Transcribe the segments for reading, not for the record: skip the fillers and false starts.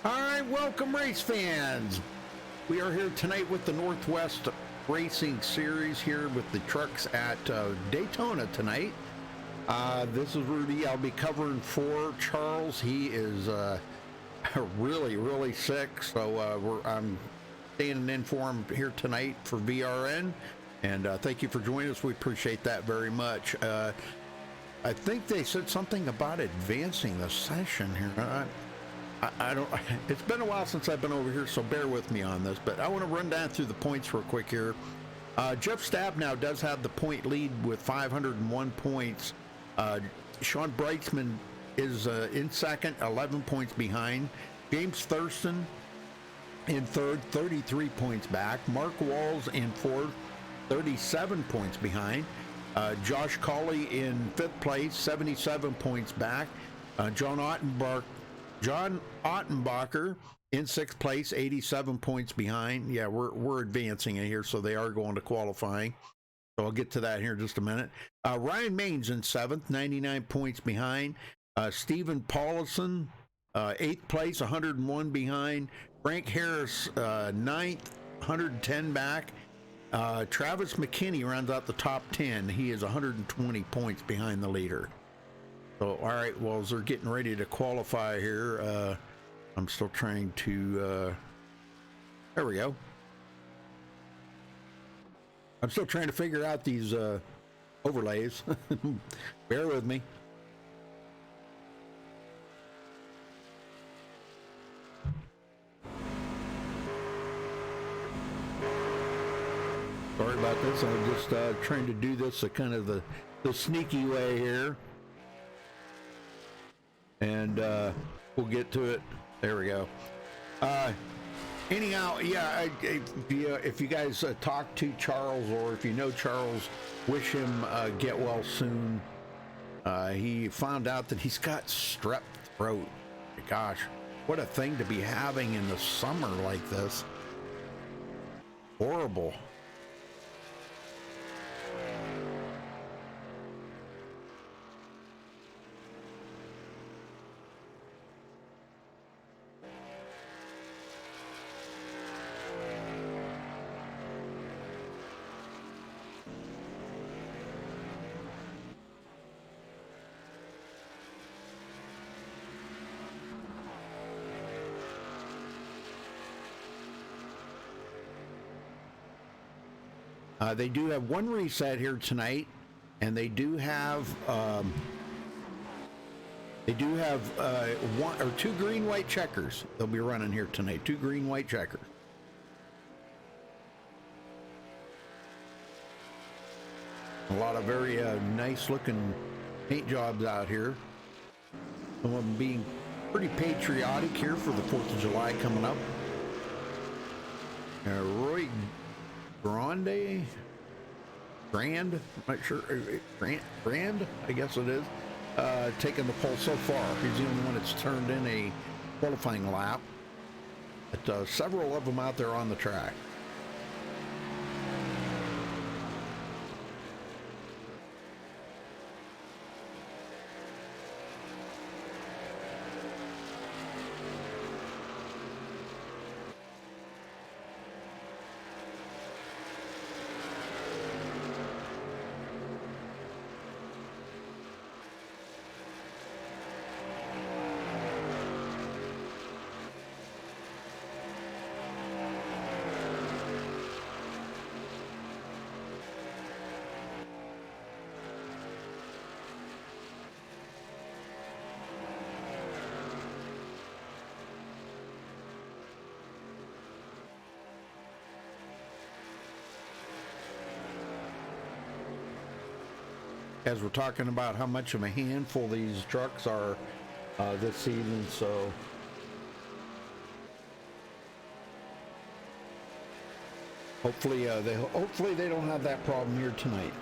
All right, welcome race fans. We are here tonight with the Northwest Racing Series here with the trucks at Daytona tonight. This is Rudy. I'll be covering for Charles. He is really sick, so I'm standing in for him here tonight for VRN. And thank you for joining us. We appreciate that very much. I think they said something about advancing the session here. I don't. It's been a while since I've been over here, so bear with me on this. But I want to run down through the points real quick here. Jeff Stabnow does have the point lead with 501 points. Sean Breitzman is in second, 11 points behind. James Thurston in third, 33 points back. Mark Walls in fourth, 37 points behind. Josh Cawley in fifth place, 77 points back. John Ottenbacher in sixth place, 87 points behind. Yeah, we're advancing in here, so they are going to qualifying. So I'll get to that here in just a minute. Ryan Maines in seventh, 99 points behind. Stephen Paulson, eighth place, 101 behind. Frank Harris, ninth, 110 back. Travis McKinney rounds out the top 10. He is 120 points behind the leader. So, all right, well, as they're getting ready to qualify here, I'm still trying to, there we go. I'm still trying to figure out these overlays. Bear with me. Sorry about this. I'm just trying to do this kind of the sneaky way here. And we'll get to it. There we go. Anyhow, yeah, if you guys talk to Charles, or if you know Charles, wish him get well soon. He found out that he's got strep throat. Gosh, what a thing to be having in the summer like this. Horrible. They do have one reset here tonight, and they do have one or two green-white checkers. They'll be running here tonight. Two green-white checkers. A lot of very nice-looking paint jobs out here. Some of them being pretty patriotic here for the 4th of July coming up. Roy Grand, I'm not sure, Grand, I guess it is, taking the pole so far. He's the only one that's turned in a qualifying lap. But several of them out there on the track. as we're talking about how much of a handful these trucks are this season. So hopefully they don't have that problem here tonight.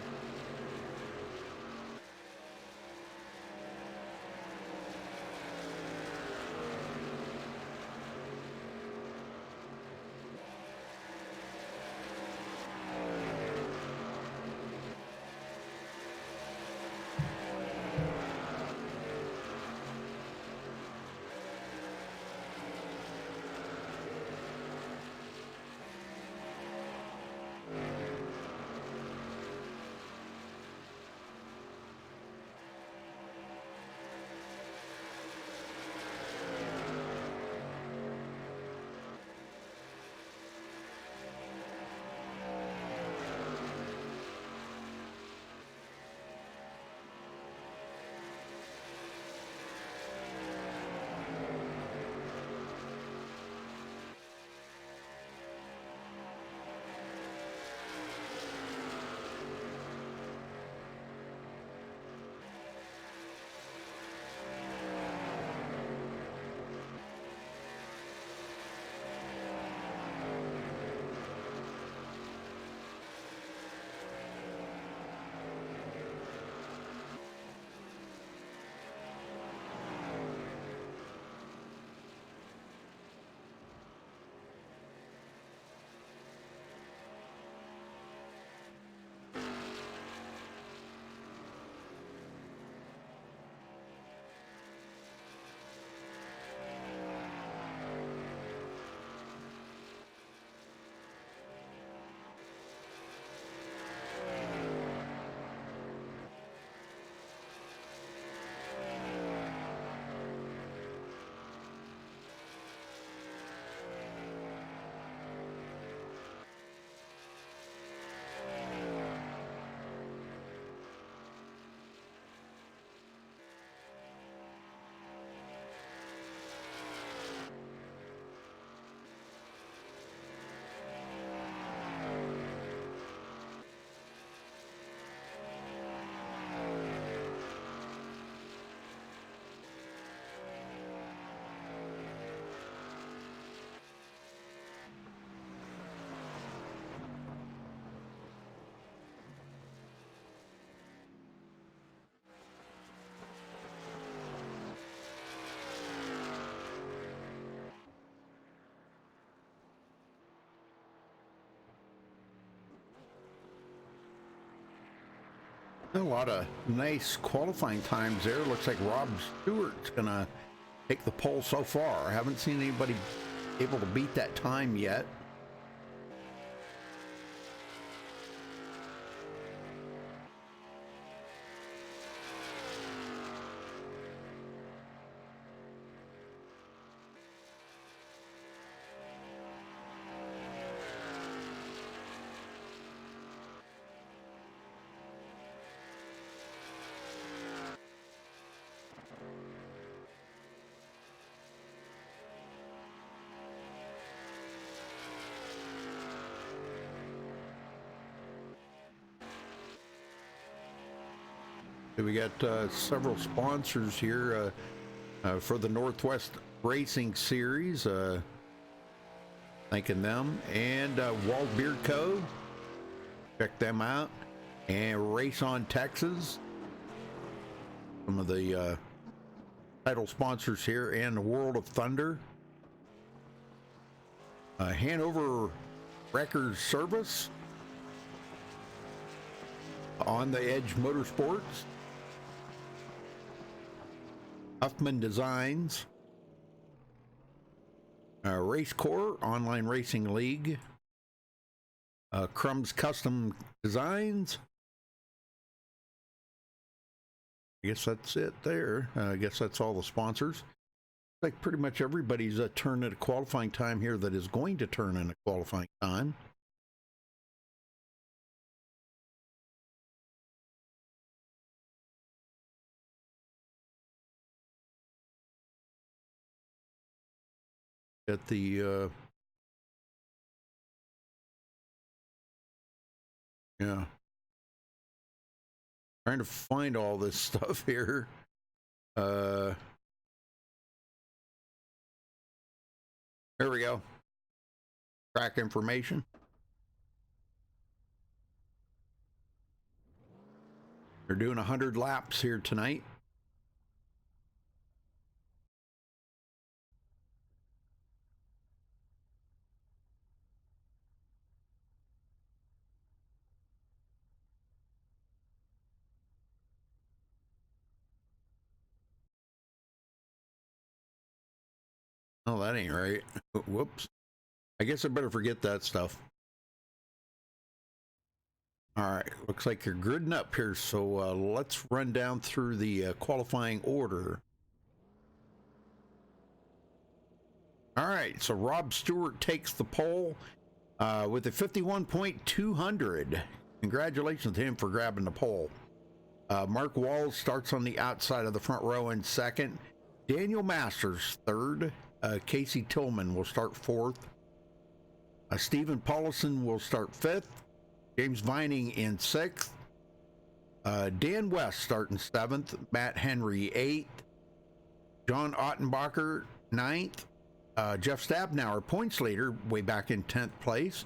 A lot of nice qualifying times there. Looks like Rob Stewart's gonna take the pole so far. I haven't seen anybody able to beat that time yet. We got several sponsors here for the Northwest Racing Series. Thanking them. And Walt Beard Co. Check them out. And Race on Texas. Some of the title sponsors here. And the World of Thunder. Hanover Records Service. On the Edge Motorsports. Huffman Designs, Race Corps, Online Racing League, Crumbs Custom Designs. I guess that's it there. I guess that's all the sponsors. Like pretty much everybody's turned at a qualifying time here that is going to turn in a qualifying time. At the yeah. Trying to find all this stuff here. There we go. Track information. They're doing 100 laps here tonight. Oh, that ain't right. Whoops. I guess I better forget that stuff. All right, looks like you're gridding up here, so let's run down through the qualifying order. All right, so Rob Stewart takes the pole with a 51.200. Congratulations to him for grabbing the pole. Mark Walls starts on the outside of the front row in second. Daniel Masters third. Casey Tillman will start fourth. Stephen Paulson will start fifth. James Vining in sixth. Dan West starting seventh. Matt Henry eighth. John Ottenbacher ninth. Jeff Stabnauer, points leader, way back in 10th place.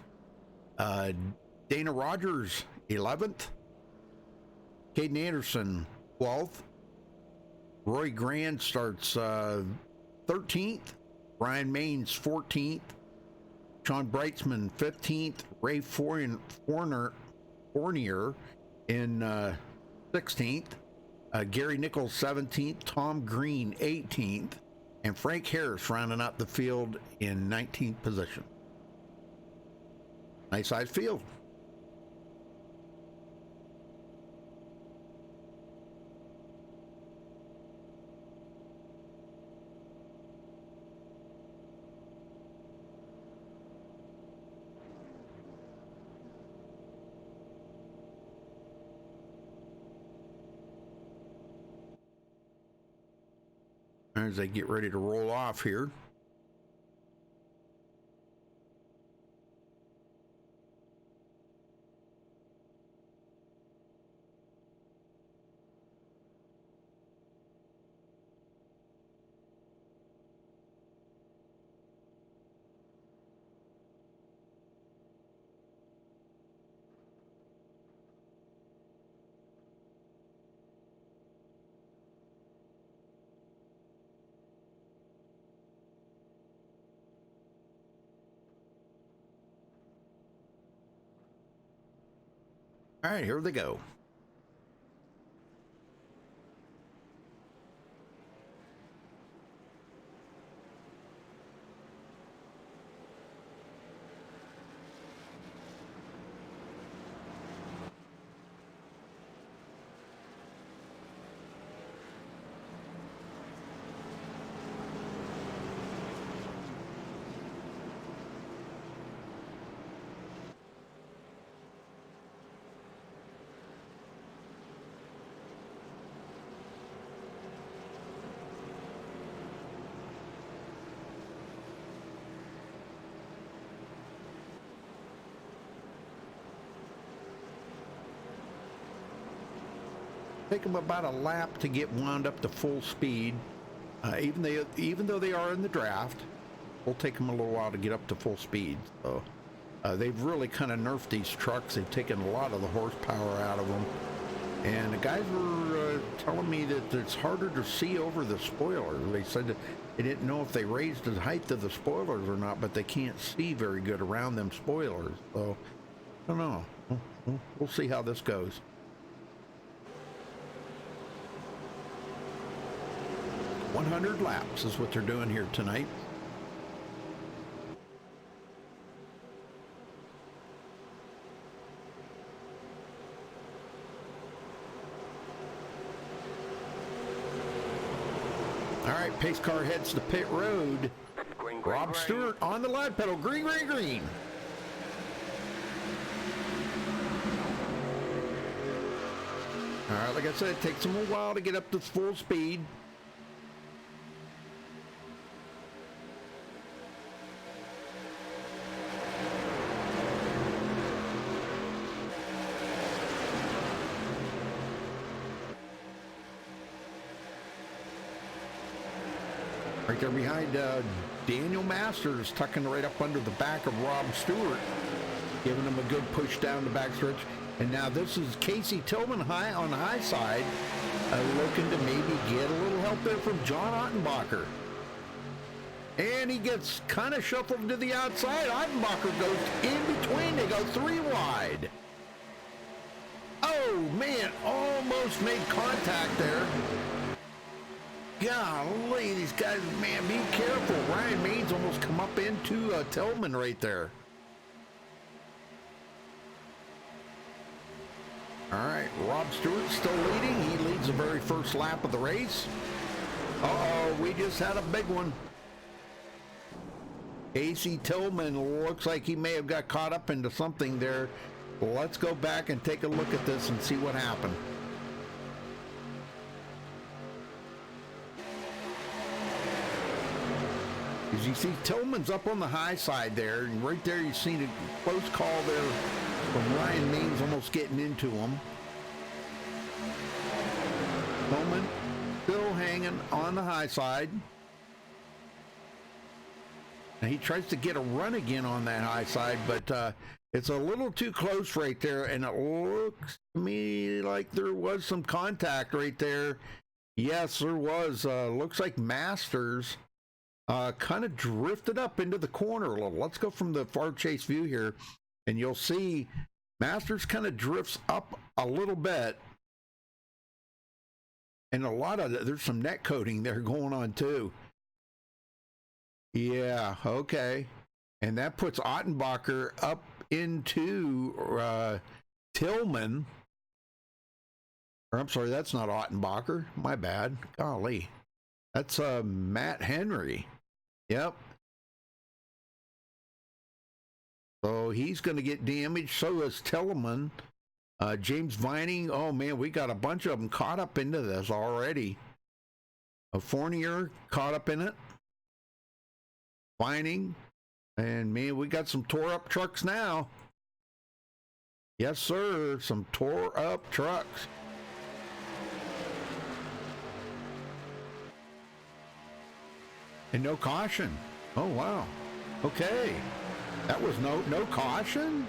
Dana Rogers 11th. Caden Anderson 12th. Roy Grand starts 13th. Brian Maines 14th. Sean Brightsman 15th. Ray Fournier in 16th. Gary Nichols 17th. Tom Green 18th. And Frank Harris rounding out the field in 19th position. Nice sized field. As they get ready to roll off here. All right, here they go. Take them about a lap to get wound up to full speed. Even though they are in the draft, it'll take them a little while to get up to full speed. So they've really kind of nerfed these trucks. They've taken a lot of the horsepower out of them. And the guys were telling me that it's harder to see over the spoilers. They said that they didn't know if they raised the height of the spoilers or not, but they can't see very good around them spoilers. So I don't know. We'll see how this goes. .100 laps is what they're doing here tonight. All right, pace car heads to pit road. Green, Rob Stewart on the live pedal. Green, green, green. All right, like I said, it takes them a while to get up to full speed. Right there behind Daniel Masters, tucking right up under the back of Rob Stewart, giving him a good push down the backstretch. And now this is Casey Tillman high on the high side, looking to maybe get a little help there from John Ottenbacher. And he gets kind of shuffled to the outside. Ottenbacher goes in between. They go 3 wide. Oh, man, almost made contact there. Golly, these guys, man, be careful. Ryan Maines almost come up into Tillman right there. All right, Rob Stewart still leading. He leads the very first lap of the race. Uh-oh, we just had a big one. Casey Tillman looks like he may have got caught up into something there. Let's go back and take a look at this and see what happened. As you see, Tillman's up on the high side there, and right there you see a close call there from Ryan Maines almost getting into him. Tillman still hanging on the high side. Now he tries to get a run again on that high side, but it's a little too close right there, and it looks to me like there was some contact right there. Yes, there was. Looks like Masters kind of drifted up into the corner a little. Let's go from the far chase view here, and you'll see Masters kind of drifts up a little bit. And there's some net coating there going on too. Yeah, okay. And that puts Ottenbacher up into Tillman. Or I'm sorry, that's not Ottenbacher. My bad. Golly. That's Matt Henry. Yep. So he's going to get damaged. So is Tillman. James Vining. Oh, man, we got a bunch of them caught up into this already. Fournier caught up in it. Vining. And, man, we got some tore-up trucks now. Yes, sir. Some tore-up trucks. And no caution. Oh, wow. Okay. That was no caution?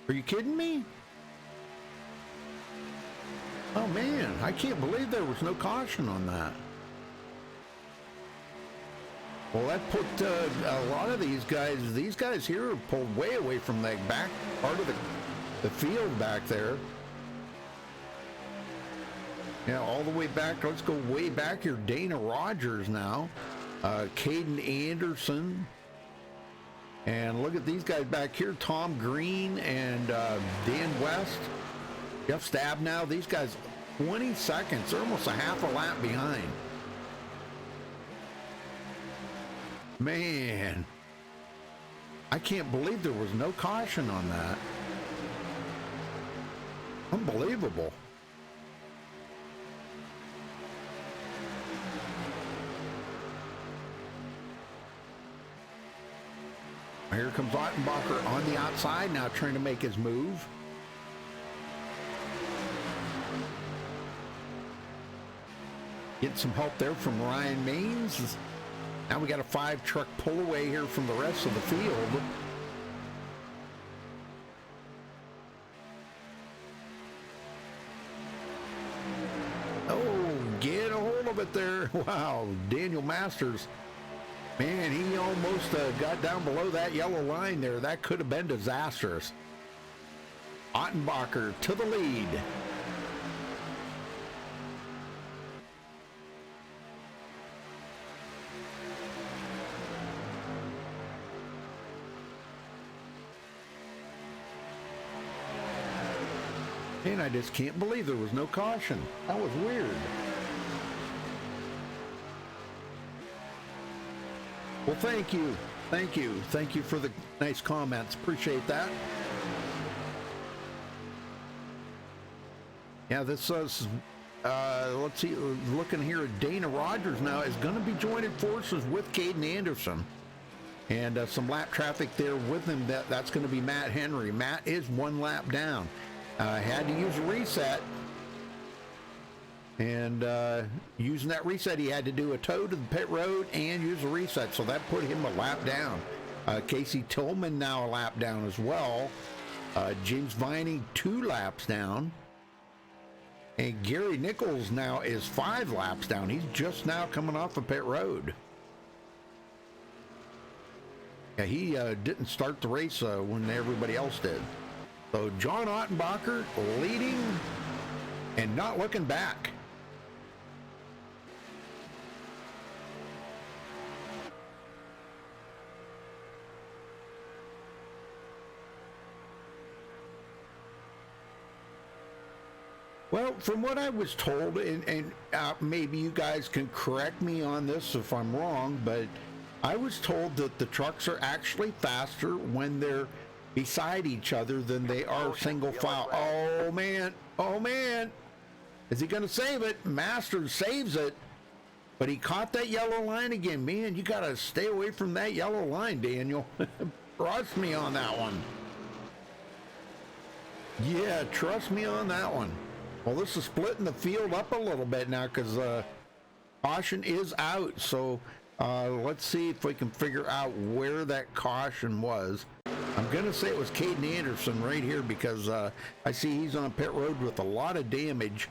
Are you kidding me? Oh, man. I can't believe there was no caution on that. Well, that put a lot of these guys here are pulled way away from the back part of the field back there. Yeah, all the way back. Let's go way back here. Dana Rogers now. Caden Anderson. And look at these guys back here. Tom Green and Dan West. Jeff Stabnow. These guys, 20 seconds. They're almost a half a lap behind. Man, I can't believe there was no caution on that. Unbelievable. Here comes Ottenbacher on the outside now, trying to make his move. Get some help there from Ryan Maines. Now we got a 5-truck pull away here from the rest of the field. Oh, get a hold of it there. Wow, Daniel Masters. Man, he almost got down below that yellow line there. That could have been disastrous. Ottenbacher to the lead. And I just can't believe there was no caution. That was weird. Well, thank you. Thank you. Thank you for the nice comments. Appreciate that. Yeah, this is, let's see, looking here at Dana Rogers now is going to be joining forces with Caden Anderson. And some lap traffic there with him. That's going to be Matt Henry. Matt is 1 lap down. Had to use a reset. And using that reset, he had to do a tow to the pit road and use a reset, so that put him a lap down. Casey Tillman now a lap down as well. James Viney 2 laps down. And Gary Nichols now is 5 laps down. He's just now coming off of pit road. Yeah, he didn't start the race when everybody else did. So John Ottenbacher leading and not looking back. Well, from what I was told, and maybe you guys can correct me on this if I'm wrong, but I was told that the trucks are actually faster when they're beside each other than they are single file. Oh, man. Oh, man. Is he going to save it? Masters saves it, but he caught that yellow line again. Man, you got to stay away from that yellow line, Daniel. Trust me on that one. Yeah, trust me on that one. Well, this is splitting the field up a little bit now because caution is out. So let's see if we can figure out where that caution was. I'm going to say it was Caden Anderson right here because I see he's on pit road with a lot of damage.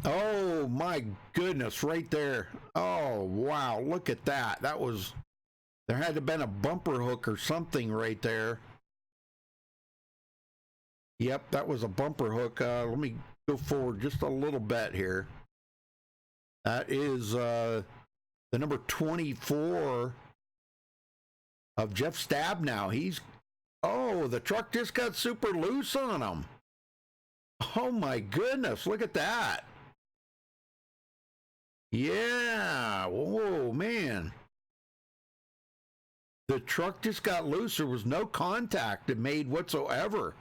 Oh, my goodness, right there. Oh, wow, look at that. That was, there had to have been a bumper hook or something right there. Yep, that was a bumper hook. Let me go forward just a little bit here. That is the number 24 of Jeff Stabnow. He's, oh, the truck just got super loose on him. Oh my goodness, look at that. Yeah, whoa, man. The truck just got loose. There was no contact it made whatsoever.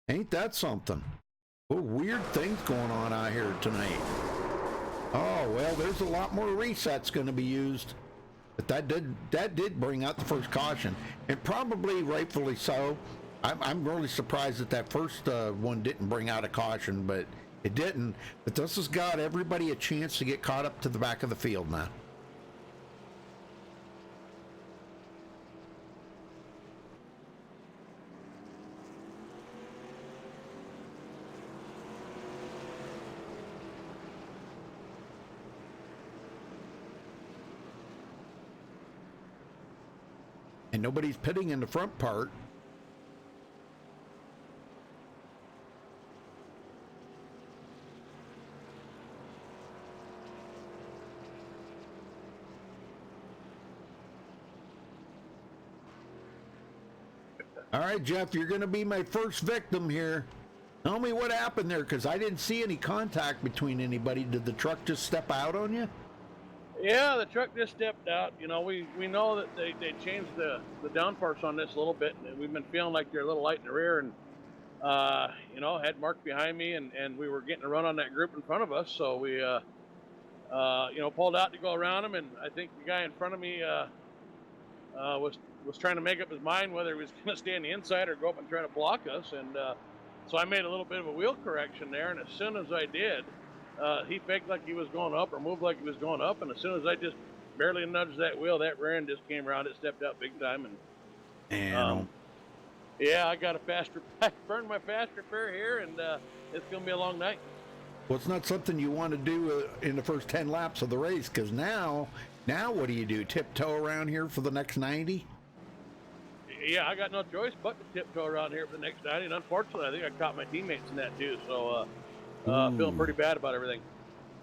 Ain't that something? What weird things going on out here tonight. Oh, well, there's a lot more resets going to be used. But that did bring out the first caution. And probably rightfully so. I'm really surprised that that first one didn't bring out a caution, but it didn't. But this has got everybody a chance to get caught up to the back of the field now. And nobody's pitting in the front part. All right, Jeff, you're going to be my first victim here. Tell me what happened there, because I didn't see any contact between anybody. Did the truck just step out on you? Yeah, the truck just stepped out. You know, we know that they changed the downforce on this a little bit, and we've been feeling like they're a little light in the rear, and you know, had Mark behind me, and we were getting a run on that group in front of us, so we you know, pulled out to go around him, and I think the guy in front of me was trying to make up his mind whether he was going to stay on the inside or go up and try to block us, and so I made a little bit of a wheel correction there, and as soon as I did, he faked like he was going up or moved like he was going up, and as soon as I just barely nudged that wheel, that rear end just came around. It stepped out big time, and yeah, I got a faster, I burned my faster fare here, and it's going to be a long night. Well, it's not something you want to do in the first 10 laps of the race, because now what do? Tiptoe around here for the next 90? Yeah, I got no choice but to tiptoe around here for the next 90, and unfortunately, I think I caught my teammates in that too, so feeling pretty bad about everything.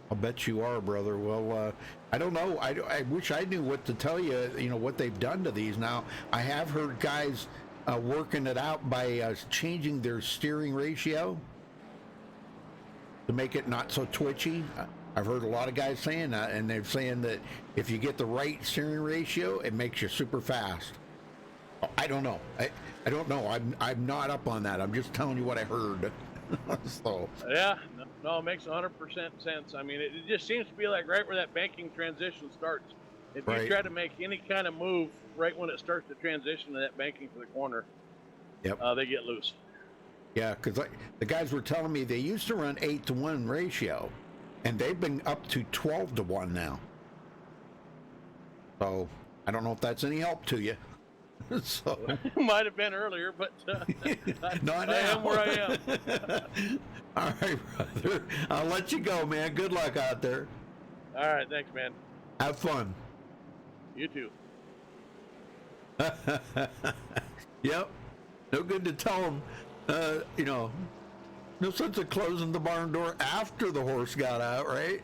I'll bet you are, brother. Well, I don't know. I wish I knew what to tell you, you know, what they've done to these. Now, I have heard guys working it out by changing their steering ratio to make it not so twitchy. I've heard a lot of guys saying that, and they're saying that if you get the right steering ratio, it makes you super fast. I don't know. I don't know. I'm not up on that. I'm just telling you what I heard. So yeah, no, it makes 100% sense. I mean, it just seems to be like right where that banking transition starts. If you Right. try to make any kind of move right when it starts to transition to that banking for the corner, Yep. they get loose. Yeah, because the guys were telling me they used to run 8-to-1 ratio, and they've been up to 12-to-1 now. So I don't know if that's any help to you. So Might have been earlier, but not I now. am where I am. All right, brother. I'll let you go, man. Good luck out there. All right, thanks, man. Have fun. You too. Yep. No good to tell them, no sense of closing the barn door after the horse got out, right?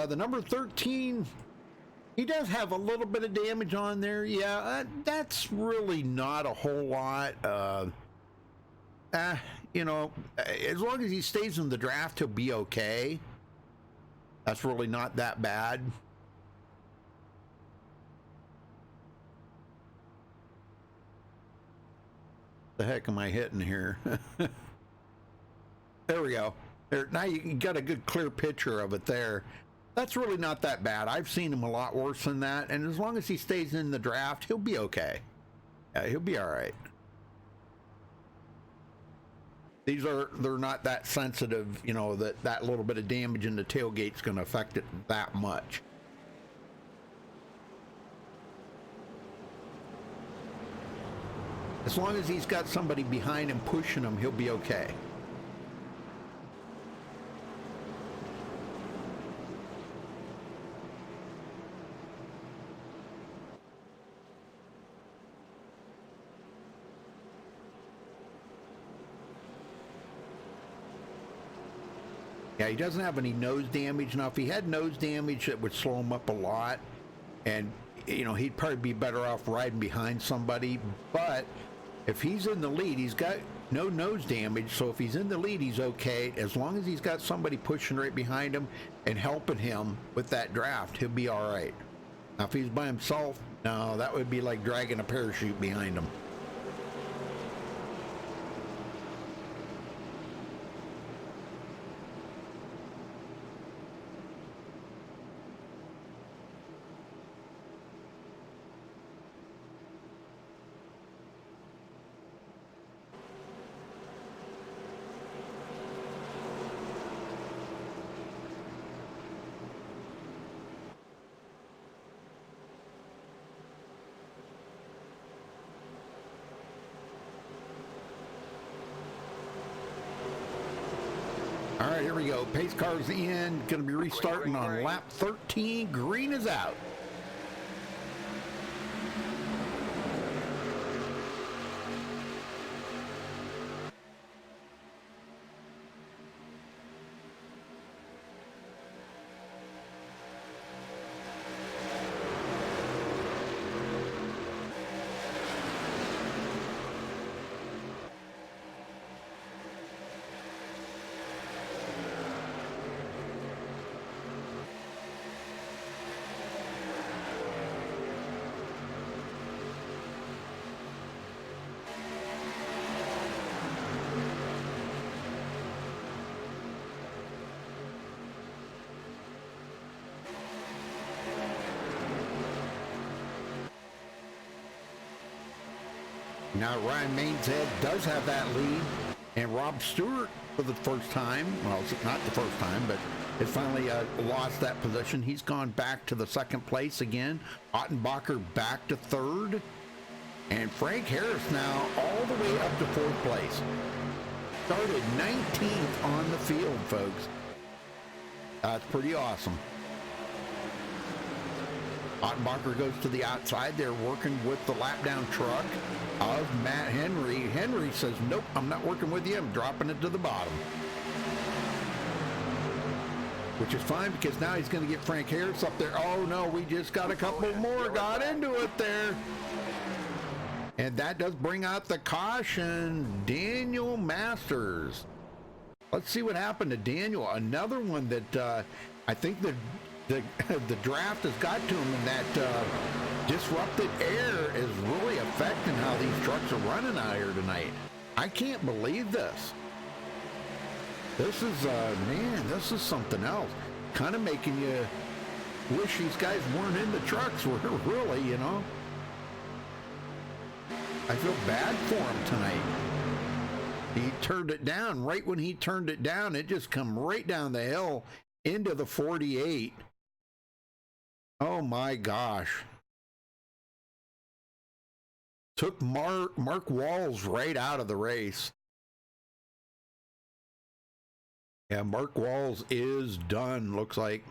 The number 13, he does have a little bit of damage on there. Yeah, that's really not a whole lot. As long as he stays in the draft, he'll be okay. That's really not that bad. The heck am I hitting here? There we go. There, now you got a good clear picture of it there. That's really not that bad. I've seen him a lot worse than that, and as long as he stays in the draft, he'll be okay. Yeah, he'll be all right. They're not that sensitive, that little bit of damage in the tailgate's going to affect it that much. As long as he's got somebody behind him pushing him, he'll be okay. Yeah, he doesn't have any nose damage. Now, if he had nose damage, it would slow him up a lot. And, he'd probably be better off riding behind somebody. But if he's in the lead, he's got no nose damage. So if he's in the lead, he's okay. As long as he's got somebody pushing right behind him and helping him with that draft, he'll be all right. Now, if he's by himself, no, that would be like dragging a parachute behind him. All right, here we go. Pace car's in. Going to be restarting on lap 13. Green is out. Now Ryan Mainshead does have that lead, and Rob Stewart for the first time, well, it's not the first time, but has finally lost that position. He's gone back to the second place again. Ottenbacher back to third, and Frank Harris now all the way up to fourth place. Started 19th on the field, folks. That's pretty awesome. Ottenbacher goes to the outside. They're working with the lap down truck of Matt Henry. Henry says, nope, I'm not working with you. I'm dropping it to the bottom. Which is fine because now he's going to get Frank Harris up there. Oh, no, we just got a couple more. Got into it there. And that does bring out the caution. Daniel Masters. Let's see what happened to Daniel. Another one that I think that the draft has got to him, and that disrupted air is really affecting how these trucks are running out here tonight. I can't believe this. This is man, this is something else. Kind of making you wish these guys weren't in the trucks. Really, you know. I feel bad for him tonight. He turned it down. Right when he turned it down, it just come right down the hill into the 48. Oh my gosh. Took Mark Walls right out of the race. Yeah, Mark Walls is done, looks like.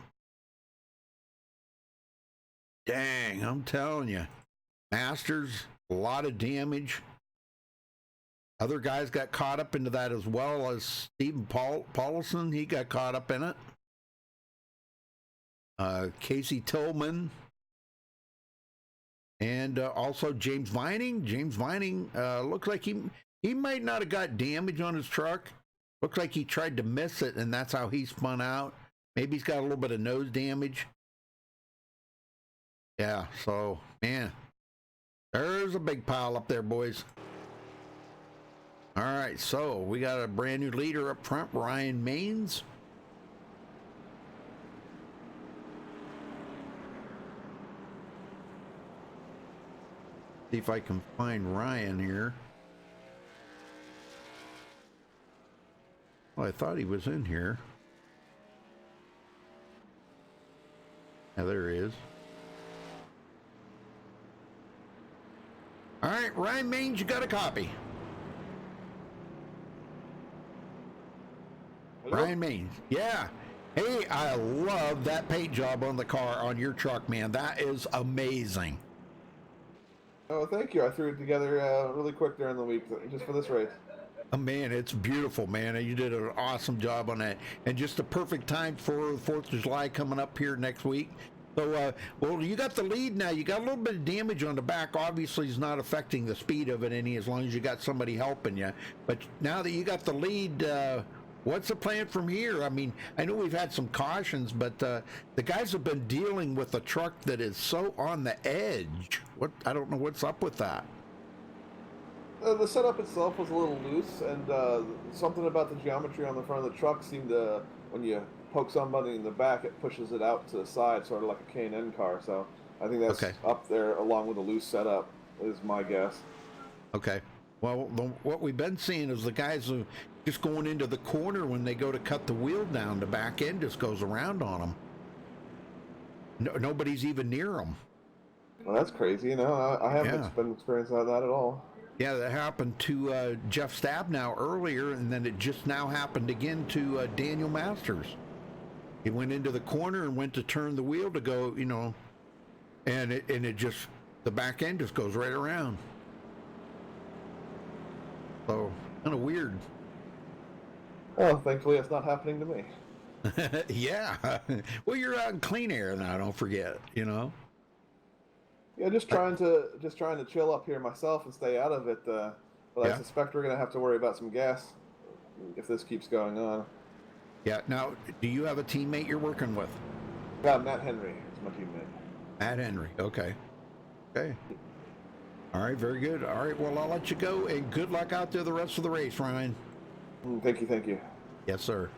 Dang, I'm telling you. Masters, a lot of damage. Other guys got caught up into that as well, as Stephen Paulson. He got caught up in it. Casey Tillman. And also James Vining. James Vining looks like he might not have got damage on his truck. Looks like he tried to miss it, and that's how he spun out. Maybe he's got a little bit of nose damage. Yeah, so, man, there's a big pile up there, boys. All right, so we got a brand new leader up front, Ryan Maines. See if I can find Ryan here. Well, I thought he was in here. Yeah, there he is. All right, Ryan Maines, you got a copy. Hello? Ryan Maines, yeah. Hey, I love that paint job on the car, on your truck, man. That is amazing. Oh, thank you. I threw it together really quick during the week, just for this race. Oh, man, it's beautiful, man. You did an awesome job on that. And just the perfect time for the 4th of July coming up here next week. So, well, you got the lead now. You got a little bit of damage on the back. Obviously, it's not affecting the speed of it any, as long as you got somebody helping you. But now that you got the lead, what's the plan from here? I mean, I know we've had some cautions, but the guys have been dealing with a truck that is so on the edge. I don't know what's up with that. The setup itself was a little loose, and something about the geometry on the front of the truck seemed to, when you poke somebody in the back, it pushes it out to the side, sort of like a K&N car. So I think that's up there along with a loose setup, is my guess. Okay. Well, what we've been seeing is the guys are just going into the corner when they go to cut the wheel down. The back end just goes around on them. Nobody's even near them. Well, that's crazy. I haven't been experiencing that at all. Yeah, that happened to Jeff Stabnow earlier, and then it just now happened again to Daniel Masters. He went into the corner and went to turn the wheel to go, and it just, the back end just goes right around. So, kind of weird. Oh, thankfully it's not happening to me. Yeah. Well, you're out in clean air now, don't forget, Yeah, just trying to chill up here myself and stay out of it. But I suspect we're going to have to worry about some gas if this keeps going on. Yeah. Now, do you have a teammate you're working with? Yeah, Matt Henry is my teammate. Matt Henry. Okay. All right. Very good. All right. Well, I'll let you go, and good luck out there the rest of the race, Ryan. Thank you. Yes, sir.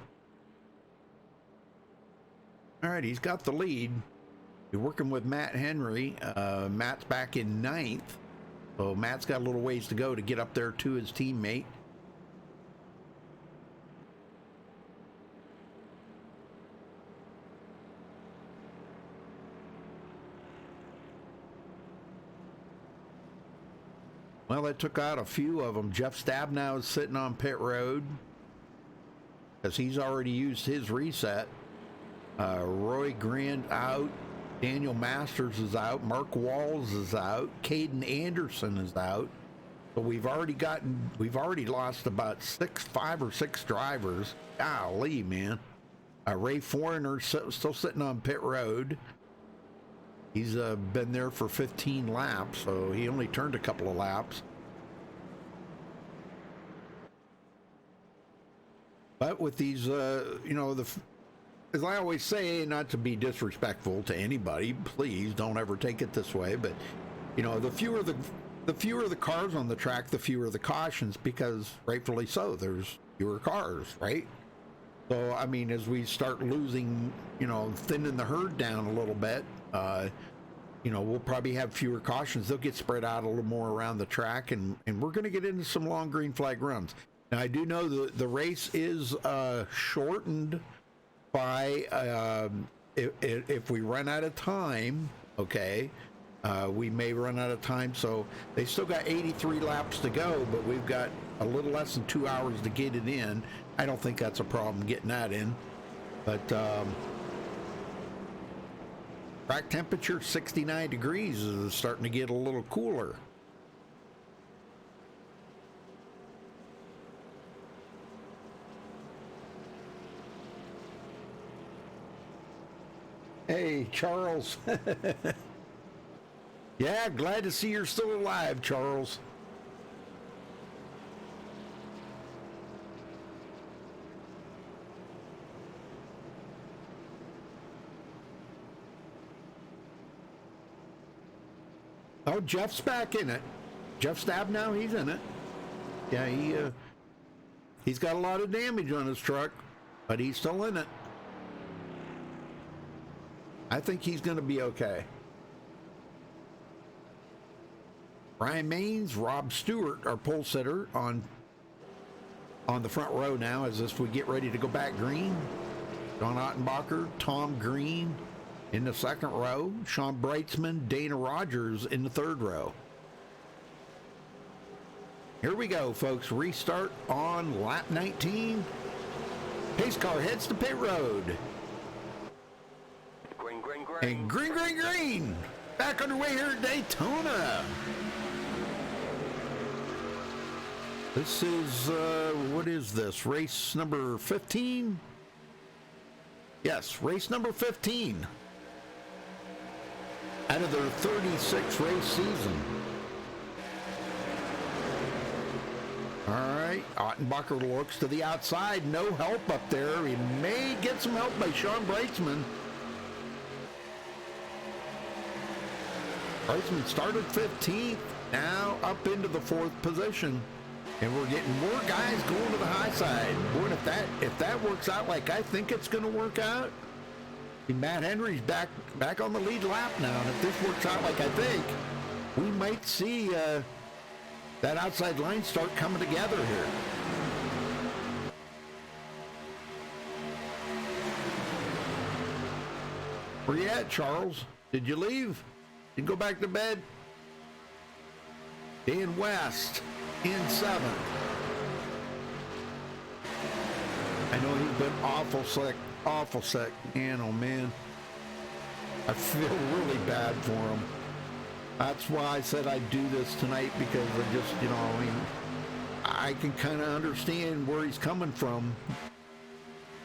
All right. He's got the lead. You're working with Matt Henry. Matt's back in 9th. So Matt's got a little ways to go to get up there to his teammate. Well, that took out a few of them. Jeff Stabnow is sitting on pit road because he's already used his reset. Roy Grand out. Daniel Masters is out. Mark Walls is out. Caden Anderson is out. So we've already lost about 5 or 6 drivers. Golly, man. Ray Foreigner still sitting on pit road. He's been there for 15 laps, so he only turned a couple of laps. But with these, as I always say, not to be disrespectful to anybody, please don't ever take it this way, but you know, the fewer the cars on the track, the fewer the cautions, because rightfully so, there's fewer cars, right? So I mean, as we start losing, you know, thinning the herd down a little bit, you know, we'll probably have fewer cautions. They'll get spread out a little more around the track, and we're going to get into some long green flag runs. Now, I do know the race is shortened by if we run out of time, okay, we may run out of time. So they still got 83 laps to go, but we've got a little less than 2 hours to get it in. I don't think that's a problem getting that in, but track temperature 69 degrees is starting to get a little cooler. Hey, Charles. Yeah, glad to see you're still alive, Charles. Oh, Jeff's back in it. Jeff Stab now, he's in it. Yeah, he's got a lot of damage on his truck, but he's still in it. I think he's going to be okay. Brian Maines, Rob Stewart, our pole sitter on the front row now as we get ready to go back green. John Ottenbacher, Tom Green in the second row. Sean Breitzman, Dana Rogers in the third row. Here we go, folks. Restart on lap 19. Pace car heads to pit road. Green, green, green. And green, green, green. Back underway here at Daytona. This is, what is this? Race number 15? Yes, race number 15. Out of their 36 race season. All right, Ottenbacher looks to the outside. No help up there. He may get some help by Sean Breitzman. Breitzman started 15th, now up into the 4th position. And we're getting more guys going to the high side. Boy, if that works out like I think it's going to work out, Matt Henry's back on the lead lap now. And if this works out like I think, we might see that outside line start coming together here. Where you at, Charles? Did you leave? Did you go back to bed? Dan West in 7th. I know he's been awful sick. Man, oh man. I feel really bad for him. That's why I said I'd do this tonight, because I just, you know, I mean, I can kind of understand where he's coming from.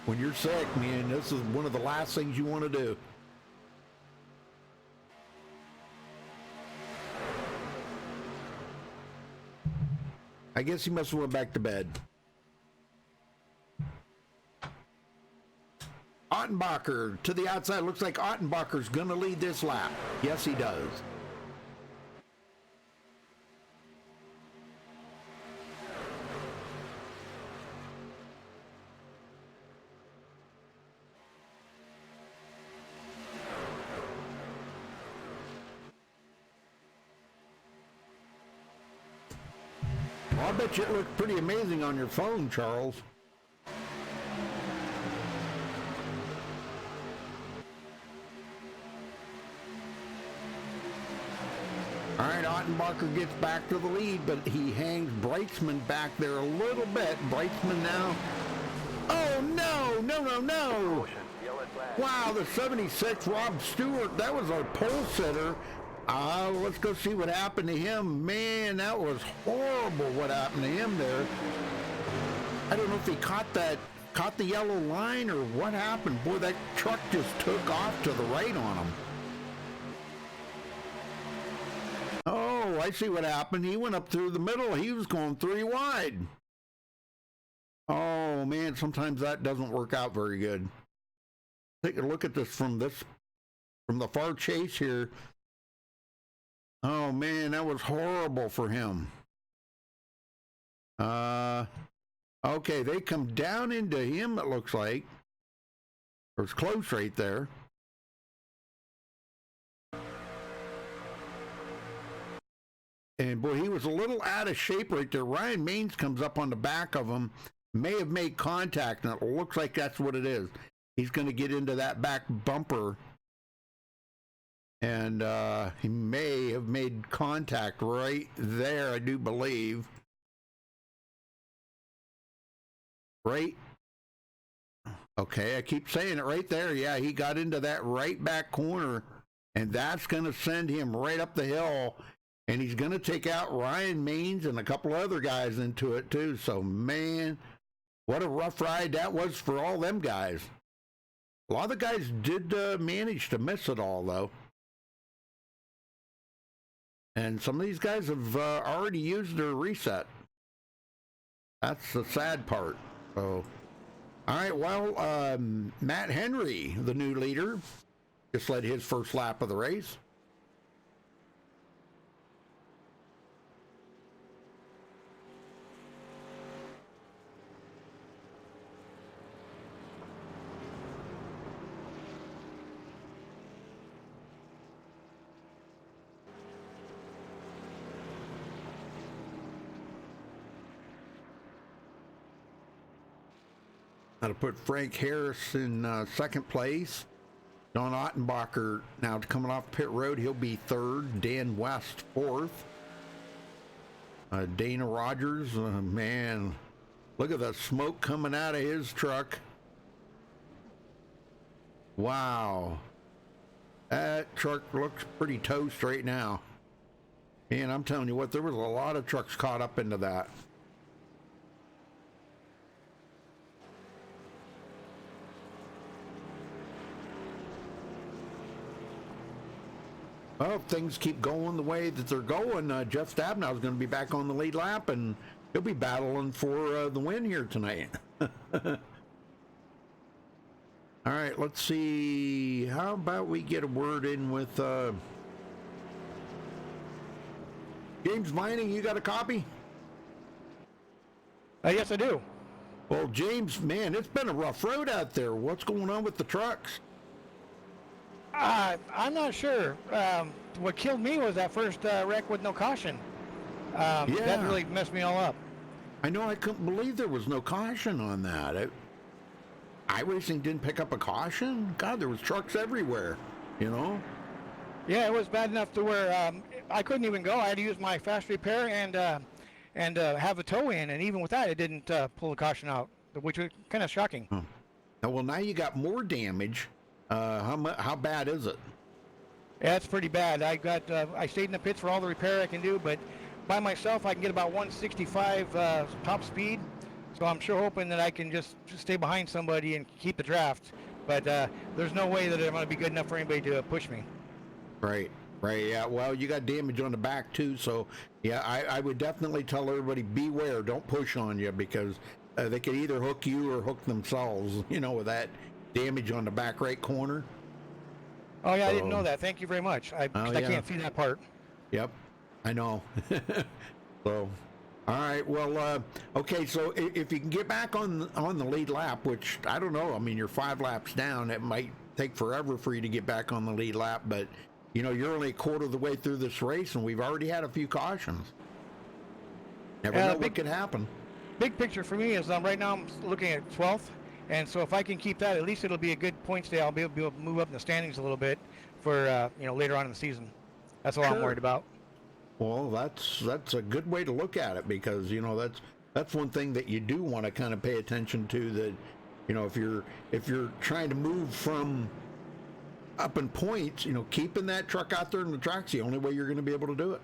When you're sick, man, this is one of the last things you want to do. I guess he must have went back to bed. Ottenbacher to the outside. Looks like Ottenbacher's going to lead this lap. Yes, he does. Well, I bet you it looked pretty amazing on your phone, Charles. All right, Ottenbacher gets back to the lead, but he hangs Breitzman back there a little bit. Breitzman now. Oh, no. Wow, the 76, Rob Stewart, that was our pole sitter. Let's go see what happened to him. Man, that was horrible what happened to him there. I don't know if he caught the yellow line or what happened. Boy, that truck just took off to the right on him. Oh, I see what happened. He went up through the middle. He was going 3 wide. Oh, man, sometimes that doesn't work out very good. take a look at this from the far chase here. Oh man, that was horrible for him. Okay, they come down into him, it looks like. Or it's close right there. And boy, he was a little out of shape right there. Ryan Maines comes up on the back of him, may have made contact, and it looks like that's what it is. He's going to get into that back bumper, and he may have made contact right there, I do believe. Right? Okay, I keep saying it right there. Yeah, he got into that right back corner, and that's going to send him right up the hill, and he's going to take out Ryan Maines and a couple other guys into it too. So, man, what a rough ride that was for all them guys. A lot of the guys did manage to miss it all, though. And some of these guys have already used their reset. That's the sad part. So, all right, well, Matt Henry, the new leader, just led his first lap of the race. To put Frank Harris in second place. Don Ottenbacher now coming off pit road. He'll be third. Dan West fourth. Dana Rogers, man, look at the smoke coming out of his truck. Wow. That truck looks pretty toast right now. And I'm telling you what, there was a lot of trucks caught up into that. Well, if things keep going the way that they're going, Jeff Stabnow is going to be back on the lead lap, and he'll be battling for the win here tonight. All right, let's see. How about we get a word in with James Vining? You got a copy? Yes, I do. Well, James, man, it's been a rough road out there. What's going on with the trucks? I'm not sure. What killed me was that first wreck with no caution. That really messed me all up. I know, I couldn't believe there was no caution on that. iRacing didn't pick up a caution? God, there was trucks everywhere, you know? Yeah, it was bad enough to where I couldn't even go. I had to use my fast repair and have a tow in, and even with that, it didn't pull the caution out, which was kind of shocking. Huh. Well, now you got more damage. How bad is it? Yeah, it's pretty bad. I stayed in the pits for all the repair I can do, but by myself I can get about 165 top speed. So I'm sure hoping that I can just stay behind somebody and keep the draft. But there's no way that I'm going to be good enough for anybody to push me. Right. Yeah. Well, you got damage on the back too, so yeah, I would definitely tell everybody beware. Don't push on you, because they could either hook you or hook themselves. You know, with that damage on the back right corner. Oh yeah, I didn't know that. Thank you very much. I can't see that part. Yep, I know. So, all right. Well, okay. So if you can get back on the lead lap, which I don't know. I mean, you're 5 laps down. It might take forever for you to get back on the lead lap, but you know, you're only a quarter of the way through this race, and we've already had a few cautions. Never know what could happen. Big picture for me is right now I'm looking at 12th. And so if I can keep that, at least it'll be a good points day. I'll be able to move up in the standings a little bit for later on in the season. That's all I'm worried about. Well, that's a good way to look at it, because you know that's one thing that you do want to kind of pay attention to. That, you know, if you're trying to move from up in points, you know, keeping that truck out there in the track's the only way you're going to be able to do it.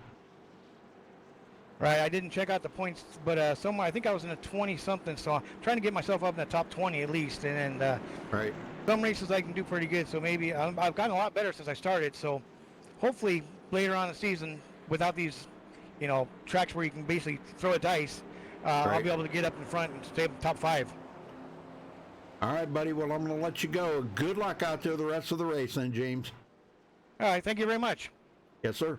Right, I didn't check out the points, but I think I was in a 20-something, so I'm trying to get myself up in the top 20 at least, and right. Some races I can do pretty good, so maybe I've gotten a lot better since I started, so hopefully later on in the season, without these, you know, tracks where you can basically throw a dice, I'll be able to get up in front and stay up in the top 5. All right, buddy. Well, I'm going to let you go. Good luck out there the rest of the race then, James. All right, thank you very much. Yes, sir.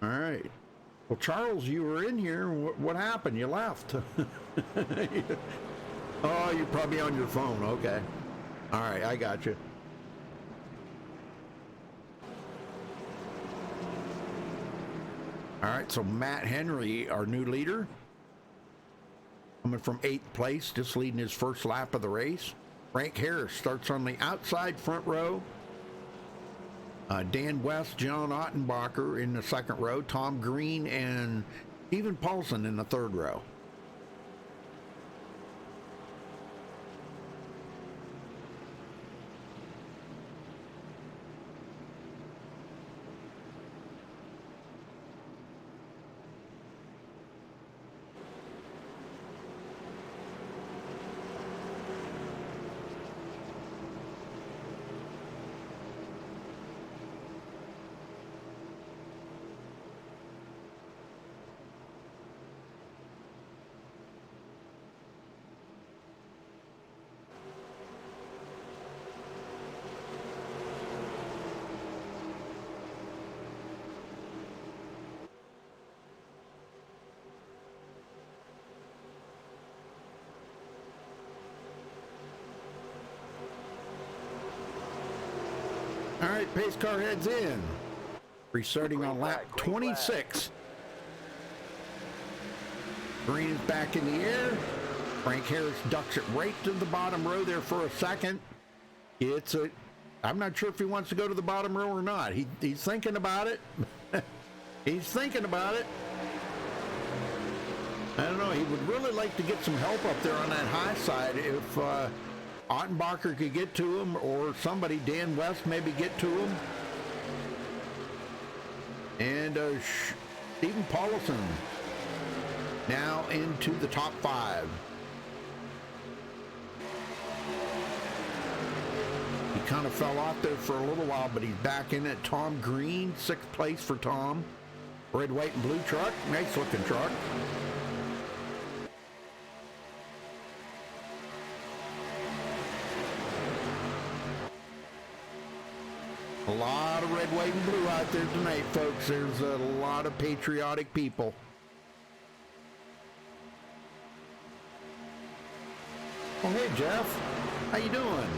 All right. Well, Charles, you were in here. What happened? You left. Oh, you're probably on your phone. Okay. All right, I got you. All right, so Matt Henry, our new leader, coming from 8th place, just leading his first lap of the race. Frank Harris starts on the outside front row. Dan West, John Ottenbacher in the second row. Tom Green and Stephen Paulson in the third row. All right, pace car heads in. Restarting on lap 26. Green is back in the air. Frank Harris ducks it right to the bottom row there for a second. I'm not sure if he wants to go to the bottom row or not. He's thinking about it. He's thinking about it. I don't know. He would really like to get some help up there on that high side. If Ottenbacher could get to him, or somebody, Dan West, maybe get to him. And Stephen Paulson now into the top 5. He kind of fell off there for a little while, but he's back in it. Tom Green, 6th place for Tom. Red, white, and blue truck. Nice looking truck. A lot of red, white, and blue out there tonight, folks. There's a lot of patriotic people. Oh, hey, Jeff. How you doing?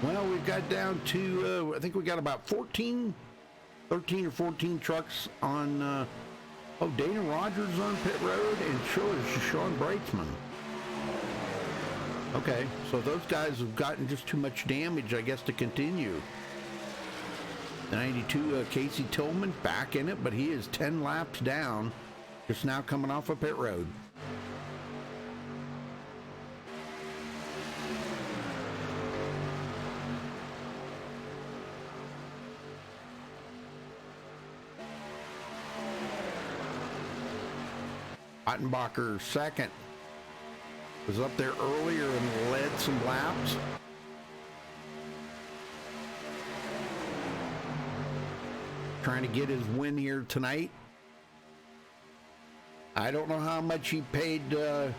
Well, we've got down to, I think we got about 13 or 14 trucks on, Dana Rogers on pit road, and so is Sean Breitzman. Okay, so those guys have gotten just too much damage, I guess, to continue. 92, Casey Tillman back in it, but he is 10 laps down, just now coming off a pit road. Ottenbacher second, was up there earlier and led some laps. Trying to get his win here tonight. I don't know how much he paid them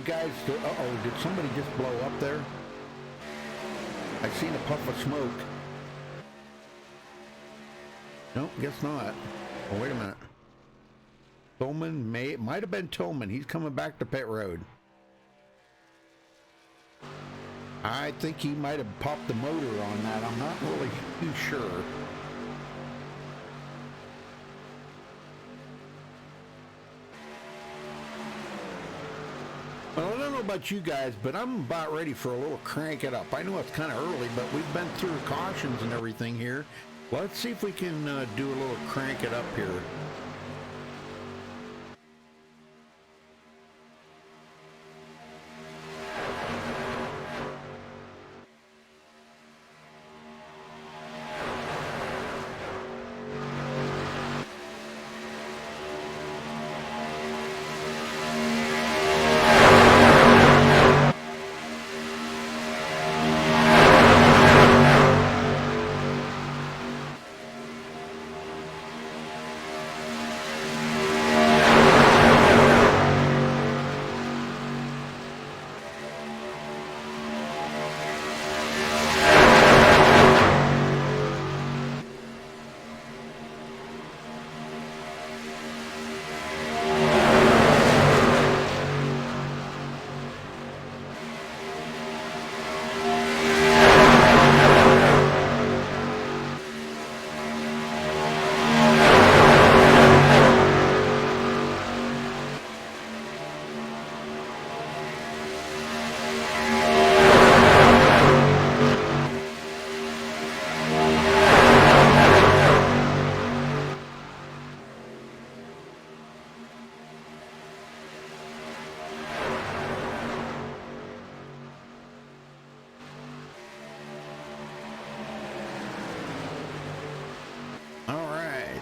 guys to, did somebody just blow up there? I seen a puff of smoke. Nope, guess not. Oh, wait a minute. Tillman, might have been Tillman. He's coming back to pit road. I think he might have popped the motor on that. I'm not really too sure. Well, I don't know about you guys, but I'm about ready for a little crank it up. I know it's kind of early, but we've been through cautions and everything here. Let's see if we can do a little crank it up here.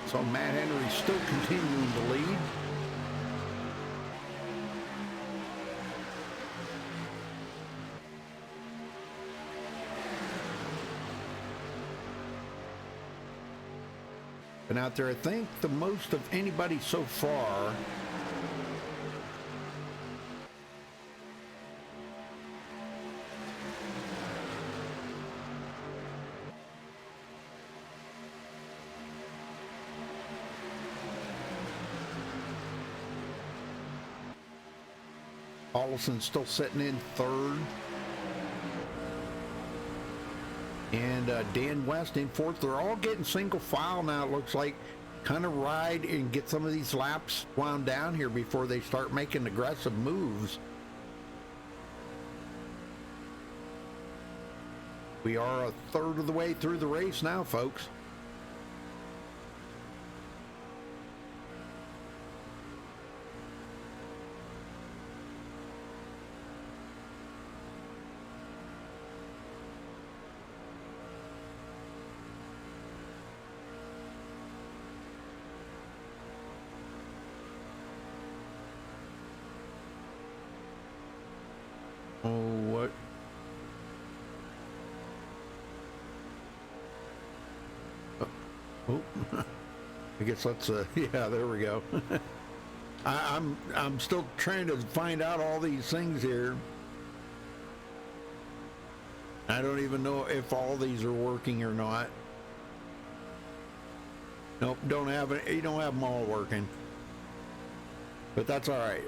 So Matt Henry's still continuing to lead. Been out there, I think, the most of anybody so far. Ollison's still sitting in third. And Dan West in fourth. They're all getting single file now, it looks like. Kind of ride and get some of these laps wound down here before they start making aggressive moves. We are a third of the way through the race now, folks. I guess let's yeah, there we go. I'm still trying to find out all these things here. I don't even know if all these are working or not. Nope, don't have it. You don't have them all working, but that's all right.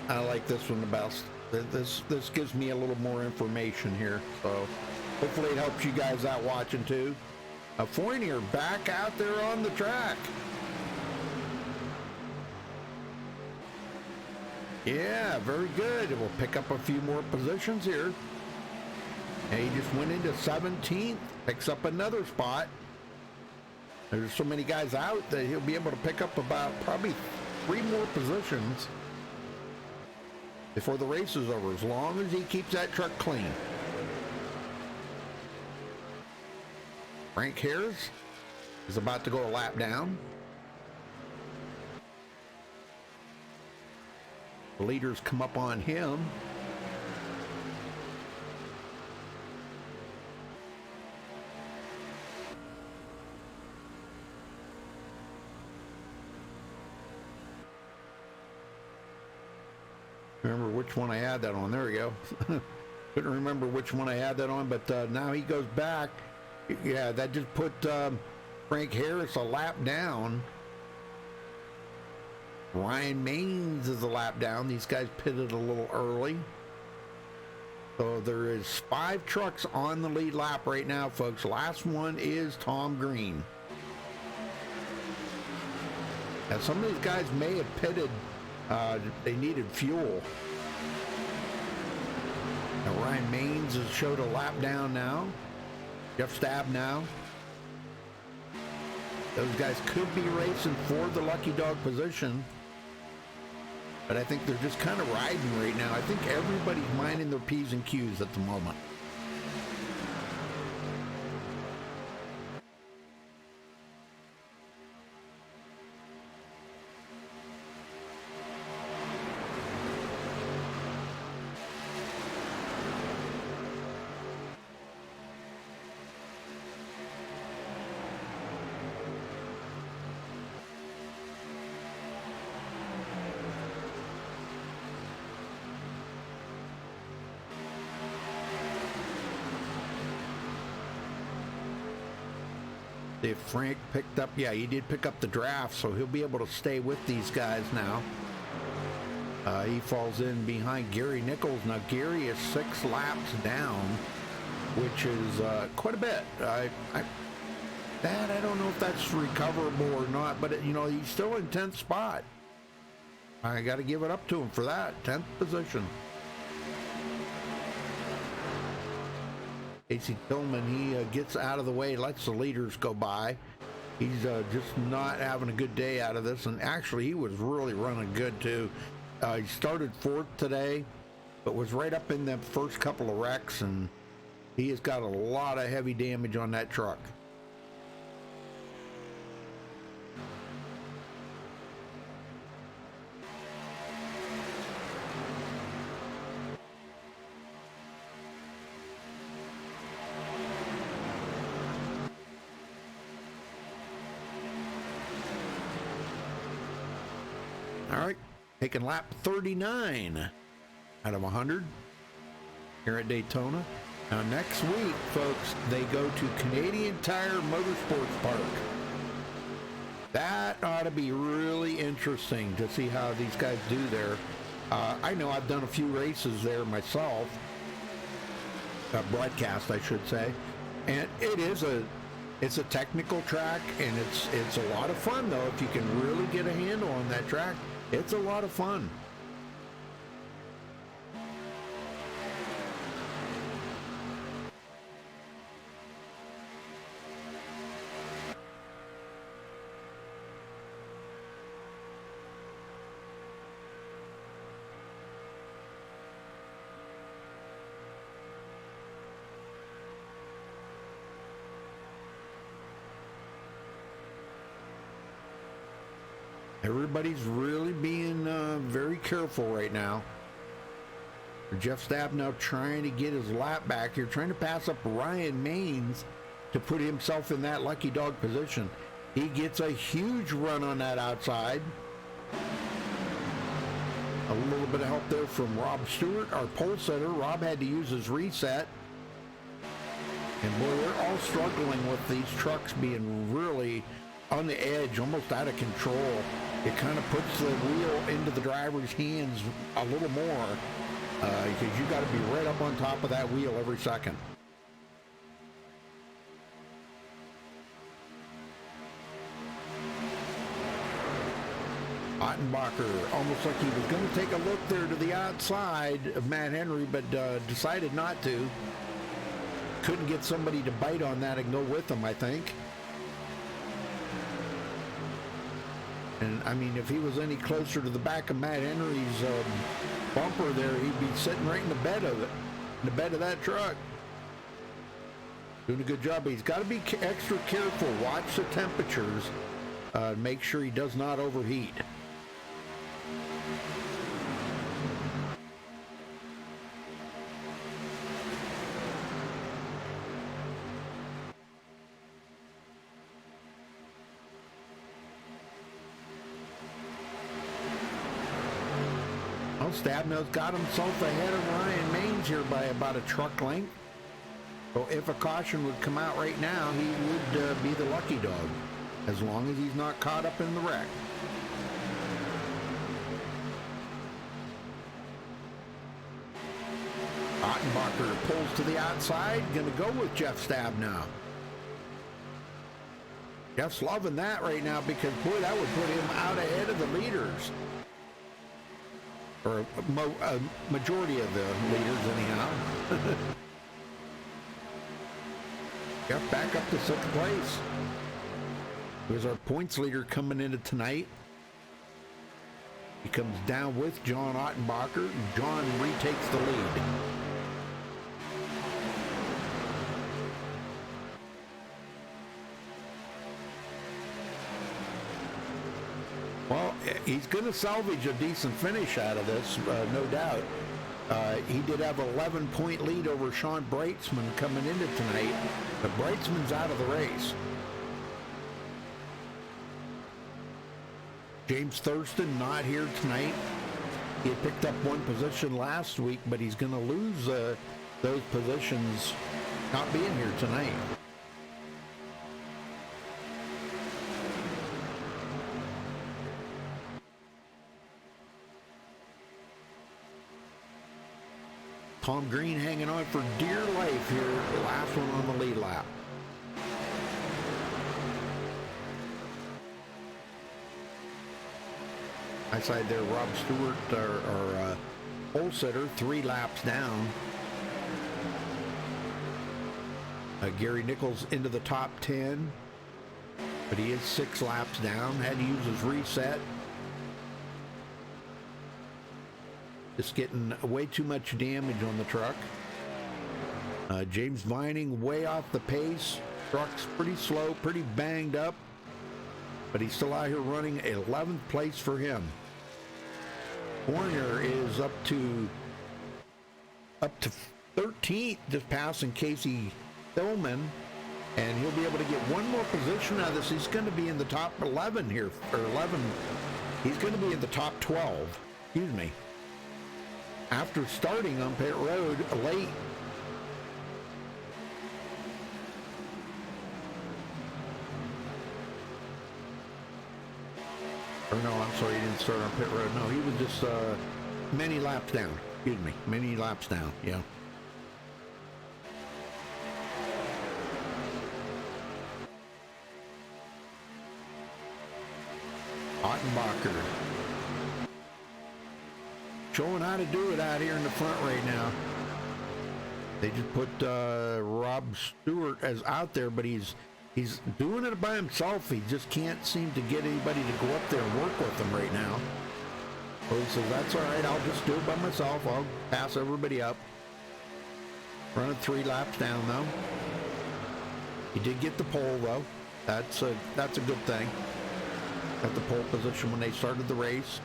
I like this one about this gives me a little more information here, so hopefully it helps you guys out watching too. Fournier back out there on the track. Yeah, very good. We'll pick up a few more positions here. And he just went into 17th, picks up another spot. There's so many guys out that he'll be able to pick up about probably 3 more positions before the race is over, as long as he keeps that truck clean. Frank Harris is about to go a lap down. The leaders come up on him. Remember which one I had that on. There we go. Couldn't remember which one I had that on, but now he goes back. Yeah, that just put Frank Harris a lap down. Ryan Maines is a lap down. These guys pitted a little early. So there is 5 trucks on the lead lap right now, folks. Last one is Tom Green. Now, some of these guys may have pitted. They needed fuel. Now, Ryan Maines has showed a lap down now. Jeff Stab now. Those guys could be racing for the lucky dog position. But I think they're just kind of riding right now. I think everybody's minding their P's and Q's at the moment. If Frank picked up, yeah, he did pick up the draft, so he'll be able to stay with these guys now. He falls in behind Gary Nichols. Now, Gary is 6 laps down, which is quite a bit. I don't know if that's recoverable or not, but, you know, he's still in 10th spot. I got to give it up to him for that, 10th position. Casey Tillman, he gets out of the way, lets the leaders go by. He's just not having a good day out of this, and actually he was really running good too. He started 4th today, but was right up in the first couple of wrecks, and he has got a lot of heavy damage on that truck. All right, taking lap 39 out of 100 here at Daytona. Now next week, folks, they go to Canadian Tire Motorsports Park. That ought to be really interesting to see how these guys do there. I know I've done a few races there myself, broadcast I should say, and it's a technical track, and it's a lot of fun though. If you can really get a handle on that track, it's a lot of fun. Everybody's really being very careful right now. Jeff Stab now trying to get his lap back here, trying to pass up Ryan Maines to put himself in that lucky dog position. He gets a huge run on that outside. A little bit of help there from Rob Stewart, our pole setter. Rob had to use his reset. And boy, they're all struggling with these trucks being really on the edge, almost out of control. It kind of puts the wheel into the driver's hands a little more because you got to be right up on top of that wheel every second. Ottenbacher, almost like he was going to take a look there to the outside of Matt Henry, but decided not to. Couldn't get somebody to bite on that and go with him, I think. And I mean, if he was any closer to the back of Matt Henry's bumper there, he'd be sitting right in the bed of it, in the bed of that truck. Doing a good job, but he's got to be extra careful. Watch the temperatures. Make sure he does not overheat. Stabno's got himself ahead of Ryan Maines here by about a truck length. So if a caution would come out right now, he would be the lucky dog, as long as he's not caught up in the wreck. Ottenbacher pulls to the outside, gonna go with Jeff Stab now. Jeff's loving that right now because, boy, that would put him out ahead of the leaders. Or a majority of the leaders, anyhow. Jeff back up to 6th place. Here's our points leader coming into tonight. He comes down with John Ottenbacher, and John retakes the lead. Well, he's going to salvage a decent finish out of this, no doubt. He did have an 11-point lead over Sean Breitzman coming into tonight, but Breitzman's out of the race. James Thurston not here tonight. He had picked up 1 position last week, but he's going to lose those positions not being here tonight. Tom Green hanging on for dear life here, the last one on the lead lap. I side there, Rob Stewart, our pole sitter, 3 laps down. Gary Nichols into the top 10, but he is 6 laps down. Had to use his reset. Just getting way too much damage on the truck. James Vining way off the pace. Truck's pretty slow, pretty banged up, but he's still out here running. 11th place for him. Horner is up to 13th, just passing Casey Hillman, and he'll be able to get 1 more position out of this. He's going to be in the top 11 here, or 11. He's going to be in the top 12. Excuse me. After starting on pit road late. Or no, I'm sorry, he didn't start on pit road. No, he was just many laps down. Excuse me, many laps down, yeah. Ottenbacher showing how to do it out here in the front right now. They just put Rob Stewart as out there, but he's doing it by himself. He just can't seem to get anybody to go up there and work with him right now. So he says, that's all right, I'll just do it by myself. I'll pass everybody up. Running 3 laps down, though. He did get the pole, though. That's a good thing. Got the pole position when they started the race.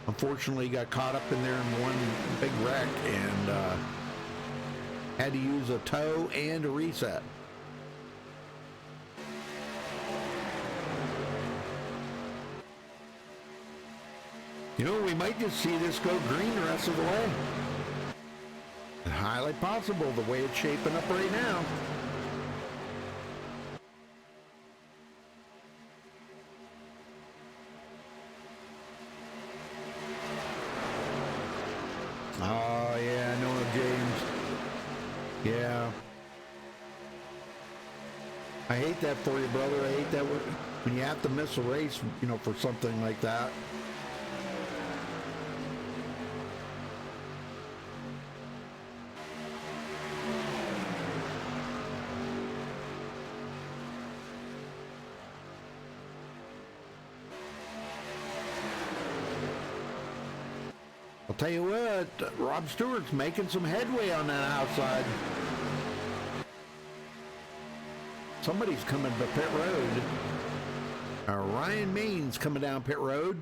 Unfortunately, he got caught up in there in one big wreck and had to use a tow and a reset. You know, we might just see this go green the rest of the way. Highly possible the way it's shaping up right now. Oh, yeah, I know, James. Yeah. I hate that for you, brother. I hate that when you have to miss a race, you know, for something like that. I'll tell you what, Rob Stewart's making some headway on that outside. Somebody's coming to pit road. Ryan Main's coming down pit road.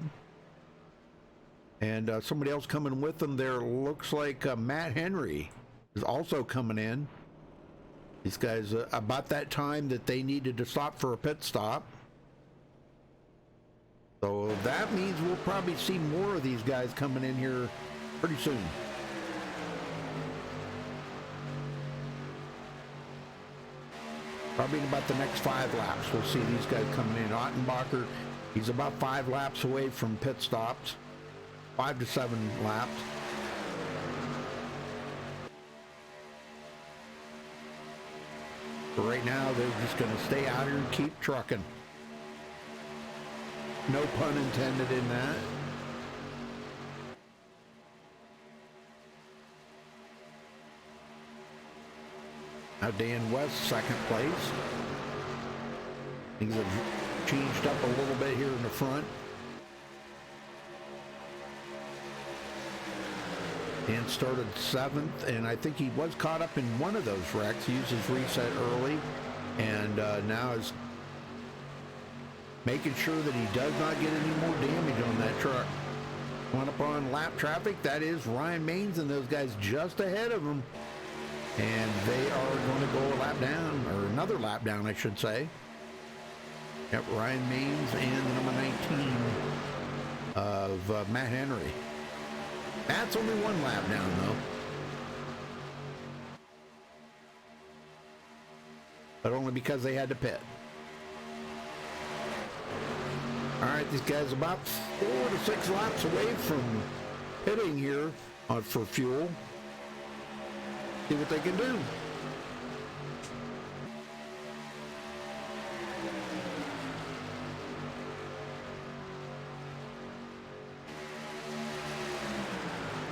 And somebody else coming with them there looks like Matt Henry is also coming in. These guys, about that time that they needed to stop for a pit stop. So that means we'll probably see more of these guys coming in here pretty soon. Probably in about the next 5 laps, we'll see these guys coming in. Ottenbacher, he's about 5 laps away from pit stops. 5 to 7 laps. But right now, they're just going to stay out here and keep trucking. No pun intended in that. Now Dan West, second place. Things have changed up a little bit here in the front. Dan started 7th, and I think he was caught up in one of those wrecks. He used his reset early, and now is making sure that he does not get any more damage on that truck. Going up on lap traffic, that is Ryan Maines and those guys just ahead of him. And they are going to go a lap down, or another lap down, I should say. Yep, Ryan Maines and the number 19 of Matt Henry. That's only one lap down, though. But only because they had to pit. All right, these guys about 4 to 6 laps away from pitting here for fuel. See what they can do.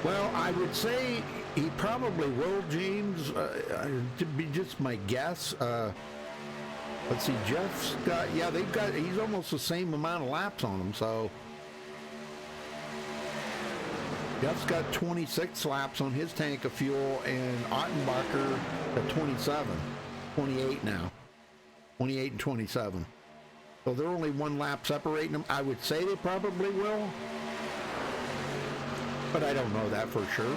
Well, I would say he probably will, James. To be just my guess. Let's see, Jeff's got, yeah, he's almost the same amount of laps on him, so. Jeff's got 26 laps on his tank of fuel, and Ottenbacher at 28 now. 28 and 27. So they're only one lap separating them. I would say they probably will, but I don't know that for sure.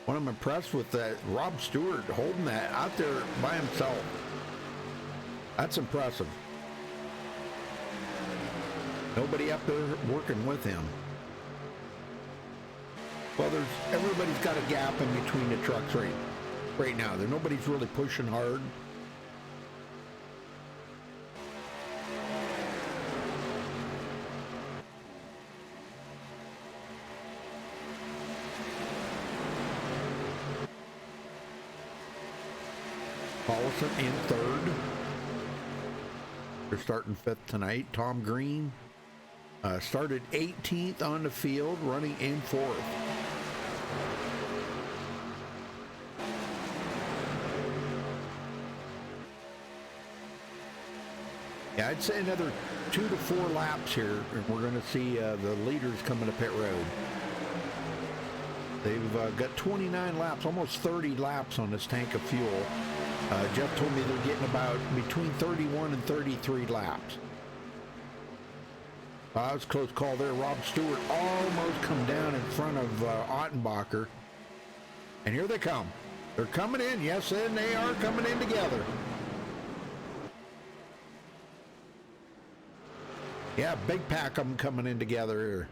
What I'm impressed with that Rob Stewart holding that out there by himself. That's impressive. Nobody up there working with him. Well, everybody's got a gap in between the trucks right now. Nobody's really pushing hard. Paulson in 3rd. They're starting 5th tonight. Tom Green started 18th on the field, running in 4th. Yeah, I'd say another 2 to 4 laps here, and we're going to see the leaders coming to pit road. They've got 29 laps, almost 30 laps on this tank of fuel. Jeff told me they're getting about between 31 and 33 laps. That was a close call there. Rob Stewart almost come down in front of Ottenbacher. And here they come. They're coming in. Yes, and they are coming in together. Yeah, big pack of them coming in together here.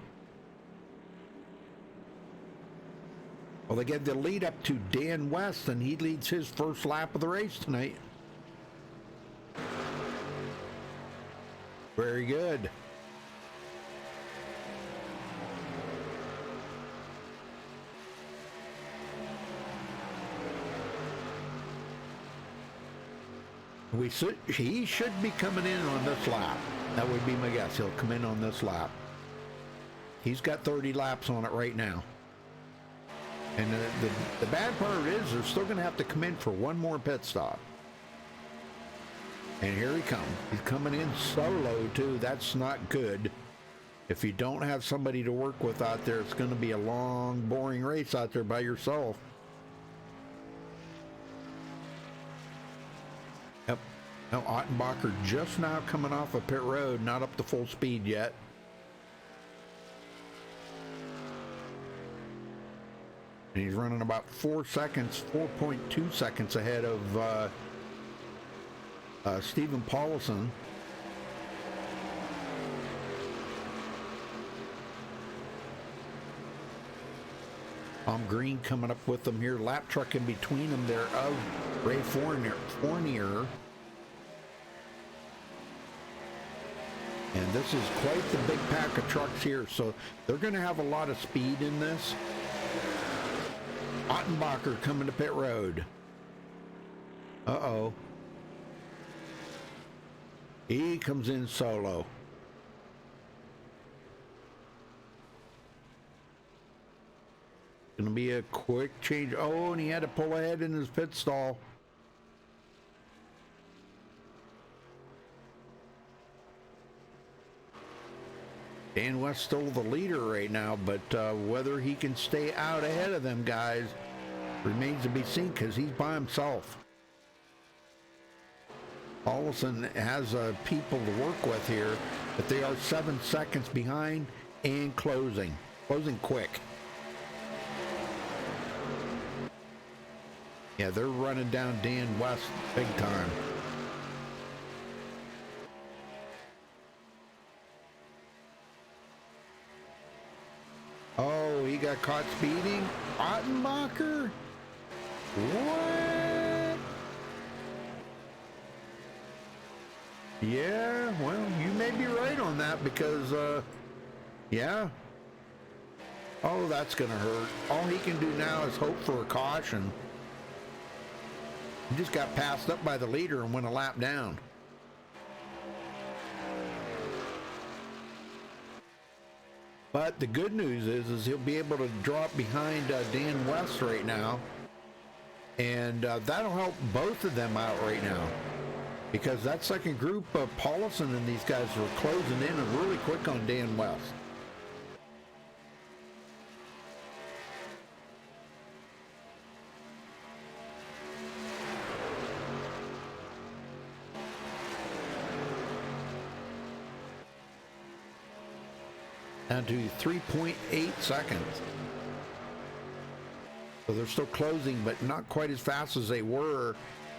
Well, they get the lead up to Dan West, and he leads his first lap of the race tonight. Very good. He should be coming in on this lap. That would be my guess. He'll come in on this lap. He's got 30 laps on it right now. And the bad part is they're still going to have to come in for one more pit stop. And here he comes. He's coming in solo, too. That's not good. If you don't have somebody to work with out there, it's going to be a long, boring race out there by yourself. Yep. Now, Ottenbacher just now coming off of pit road, not up to full speed yet. And he's running about 4.2 seconds ahead of Stephen Paulson. Tom Green coming up with them here. Lap truck in between them there of Ray Fournier. And this is quite the big pack of trucks here. So they're going to have a lot of speed in this. Ottenbacher coming to pit road. Uh-oh. He comes in solo. Gonna be a quick change. Oh, and he had to pull ahead in his pit stall. Dan West still the leader right now, but whether he can stay out ahead of them guys remains to be seen because he's by himself. Paulson has people to work with here, but they are 7 seconds behind and closing quick. Yeah, they're running down Dan West big time. Oh, he got caught speeding. Ottenbacher? What? Yeah, well, you may be right on that because, yeah. Oh, that's gonna hurt. All he can do now is hope for a caution. He just got passed up by the leader and went a lap down. But the good news is he'll be able to drop behind Dan West right now. And that'll help both of them out right now. Because that second group, Paulson and these guys were closing in and really quick on Dan West. Down to 3.8 seconds. So they're still closing, but not quite as fast as they were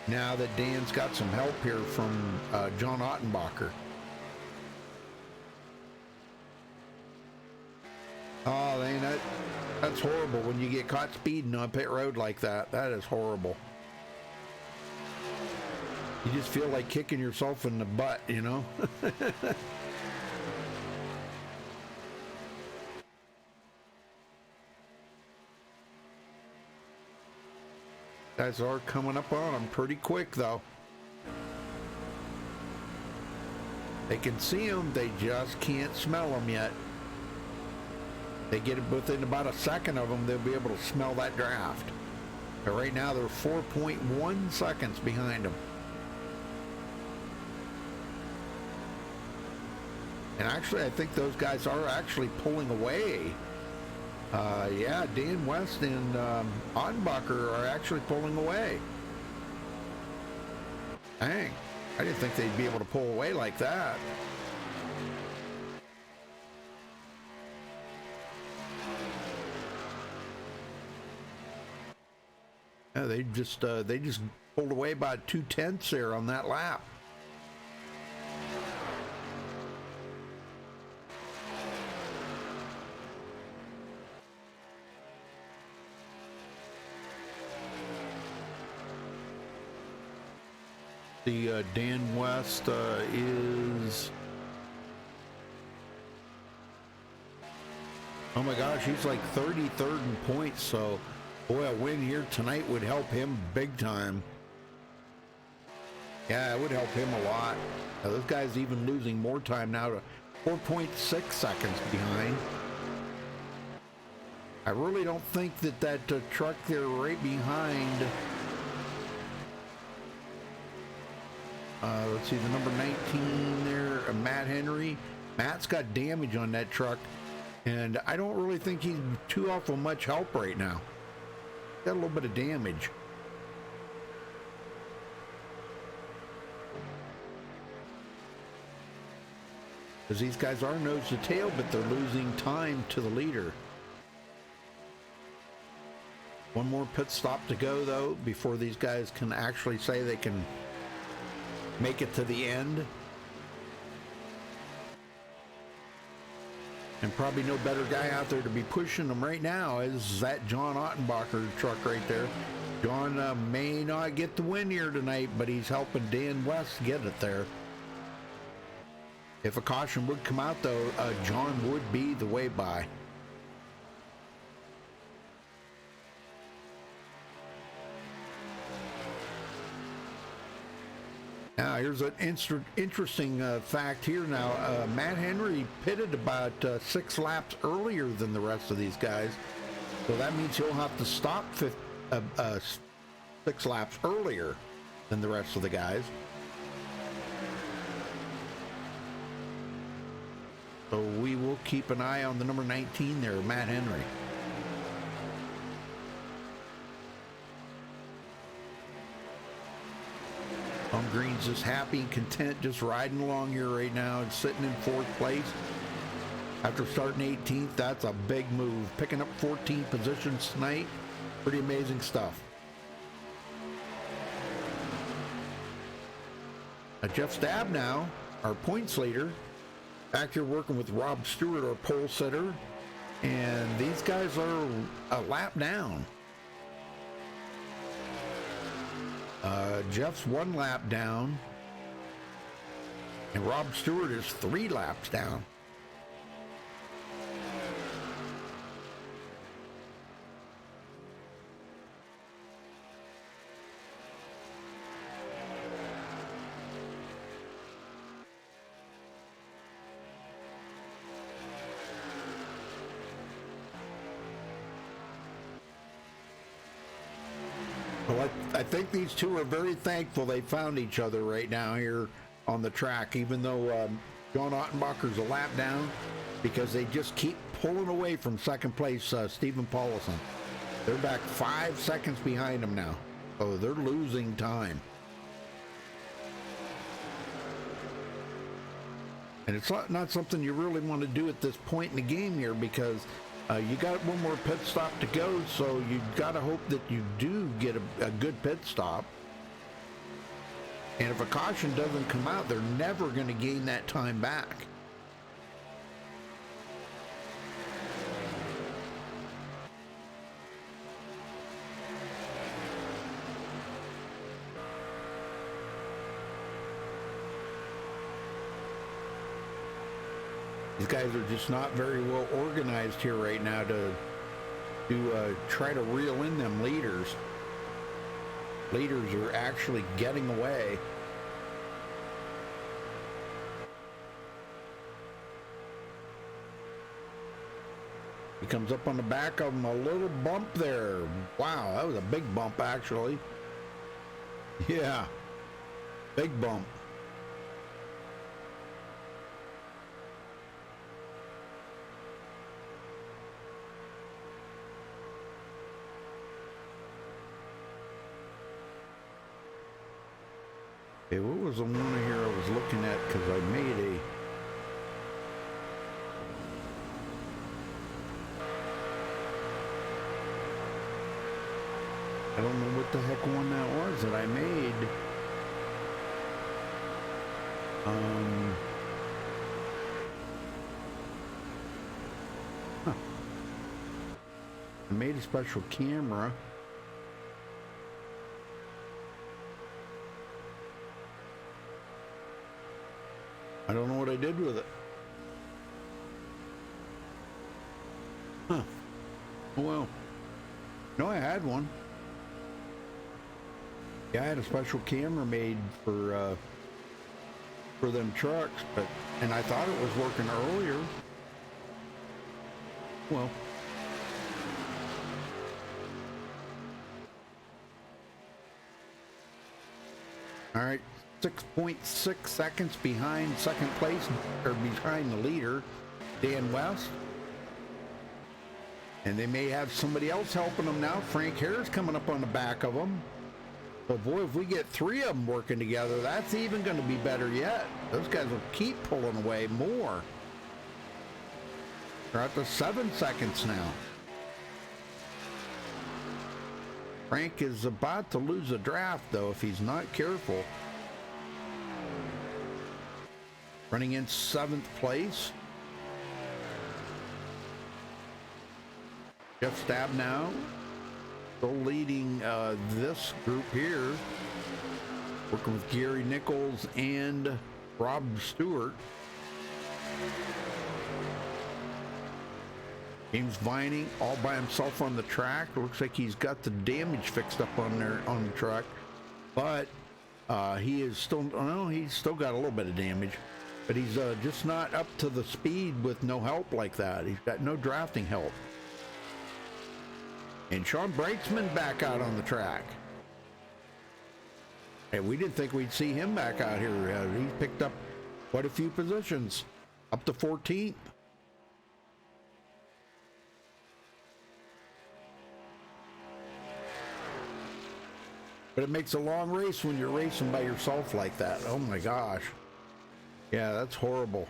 now that Dan's got some help here from John Ottenbacher. Oh, that's horrible when you get caught speeding on pit road like that. That is horrible. You just feel like kicking yourself in the butt, you know? Guys are coming up on them pretty quick, though. They can see them, they just can't smell them yet. They get it within about a second of them, they'll be able to smell that draft. But right now, they're 4.1 seconds behind them. And actually, I think those guys are actually pulling away. Yeah, Dan West and Ottenbacher are actually pulling away. Dang, I didn't think they'd be able to pull away like that. Yeah, they just pulled away about 2/10 there on that lap. The Dan West is, oh my gosh, he's like 33rd in points, so boy, a win here tonight would help him big time. Yeah, it would help him a lot. Those guys even losing more time now to 4.6 seconds behind. I really don't think that truck there right behind, let's see, the number 19 there, Matt Henry. Matt's got damage on that truck, and I don't really think he's too awful much help right now. Got a little bit of damage. Because these guys are nose to tail, but they're losing time to the leader. One more pit stop to go, though, before these guys can actually say they can make it to the end. And probably no better guy out there to be pushing them right now is that John Ottenbacher truck right there. John may not get the win here tonight, but he's helping Dan West get it there. If a caution would come out, though, John would be the way by. Now, here's an interesting fact here. Now, Matt Henry pitted about 6 laps earlier than the rest of these guys. So that means he'll have to stop 6 laps earlier than the rest of the guys. So we will keep an eye on the number 19 there, Matt Henry. Tom Green's just happy and content, just riding along here right now and sitting in 4th place. After starting 18th, that's a big move. Picking up 14 positions tonight, pretty amazing stuff. Jeff Stab now, our points leader, back here working with Rob Stewart, our pole sitter, and these guys are a lap down. Jeff's 1 lap down, and Rob Stewart is 3 laps down. Well, I think these two are very thankful they found each other right now here on the track, even though John Ottenbacher's a lap down, because they just keep pulling away from second place Stephen Paulison. They're back 5 seconds behind him now. Oh, they're losing time. And it's not something you really want to do at this point in the game here, because you got one more pit stop to go, so you got to hope that you do get a good pit stop. And if a caution doesn't come out, they're never going to gain that time back. These guys are just not very well organized here right now to try to reel in them leaders. Leaders are actually getting away. He comes up on the back of him, a little bump there. Wow, that was a big bump actually. Yeah, big bump. Okay, what was the one here I was looking at, because I made a... I don't know what the heck one that was that I made. I made a special camera. I don't know what I did with it. Huh. Oh well. No, I had one. Yeah, I had a special camera made for them trucks, and I thought it was working earlier. Well. All right. 6.6 seconds behind second place, or behind the leader, Dan West. And they may have somebody else helping them now. Frank Harris coming up on the back of them. But boy, if we get 3 of them working together, that's even going to be better yet. Those guys will keep pulling away more. They're at the 7 seconds now. Frank is about to lose a draft, though, if he's not careful. Running in 7th place. Jeff Stab now still leading this group here, working with Gary Nichols and Rob Stewart. James Vining all by himself on the track. Looks like he's got the damage fixed up on the truck, but He is still, well, he's still got a little bit of damage, but he's just not up to the speed with no help like that. He's got no drafting help. And Sean Brightsman back out on the track. And we didn't think we'd see him back out here. He picked up quite a few positions, up to 14th. But it makes a long race when you're racing by yourself like that. Oh my gosh. Yeah, that's horrible.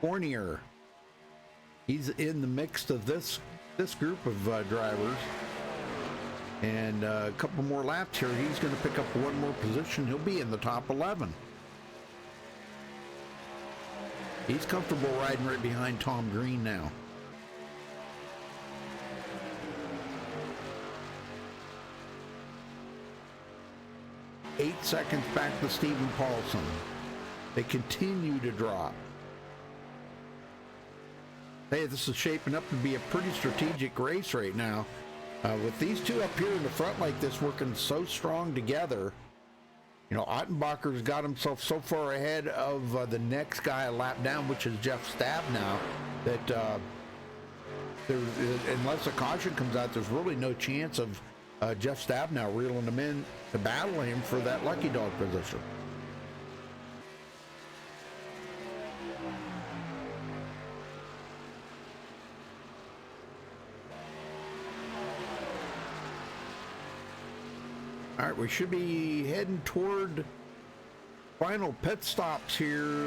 Fournier. He's in the mix of this group of drivers. And a couple more laps here. He's going to pick up one more position. He'll be in the top 11. He's comfortable riding right behind Tom Green now. 8 seconds back to Stephen Paulson. They continue to drop. Hey, this is shaping up to be a pretty strategic race right now. With these two up here in the front like this working so strong together, you know, Ottenbacher's got himself so far ahead of the next guy a lap down, which is Jeff Stab now, that unless a caution comes out, there's really no chance of Jeff Stab now reeling him in to battle him for that lucky dog position. All right, we should be heading toward final pit stops here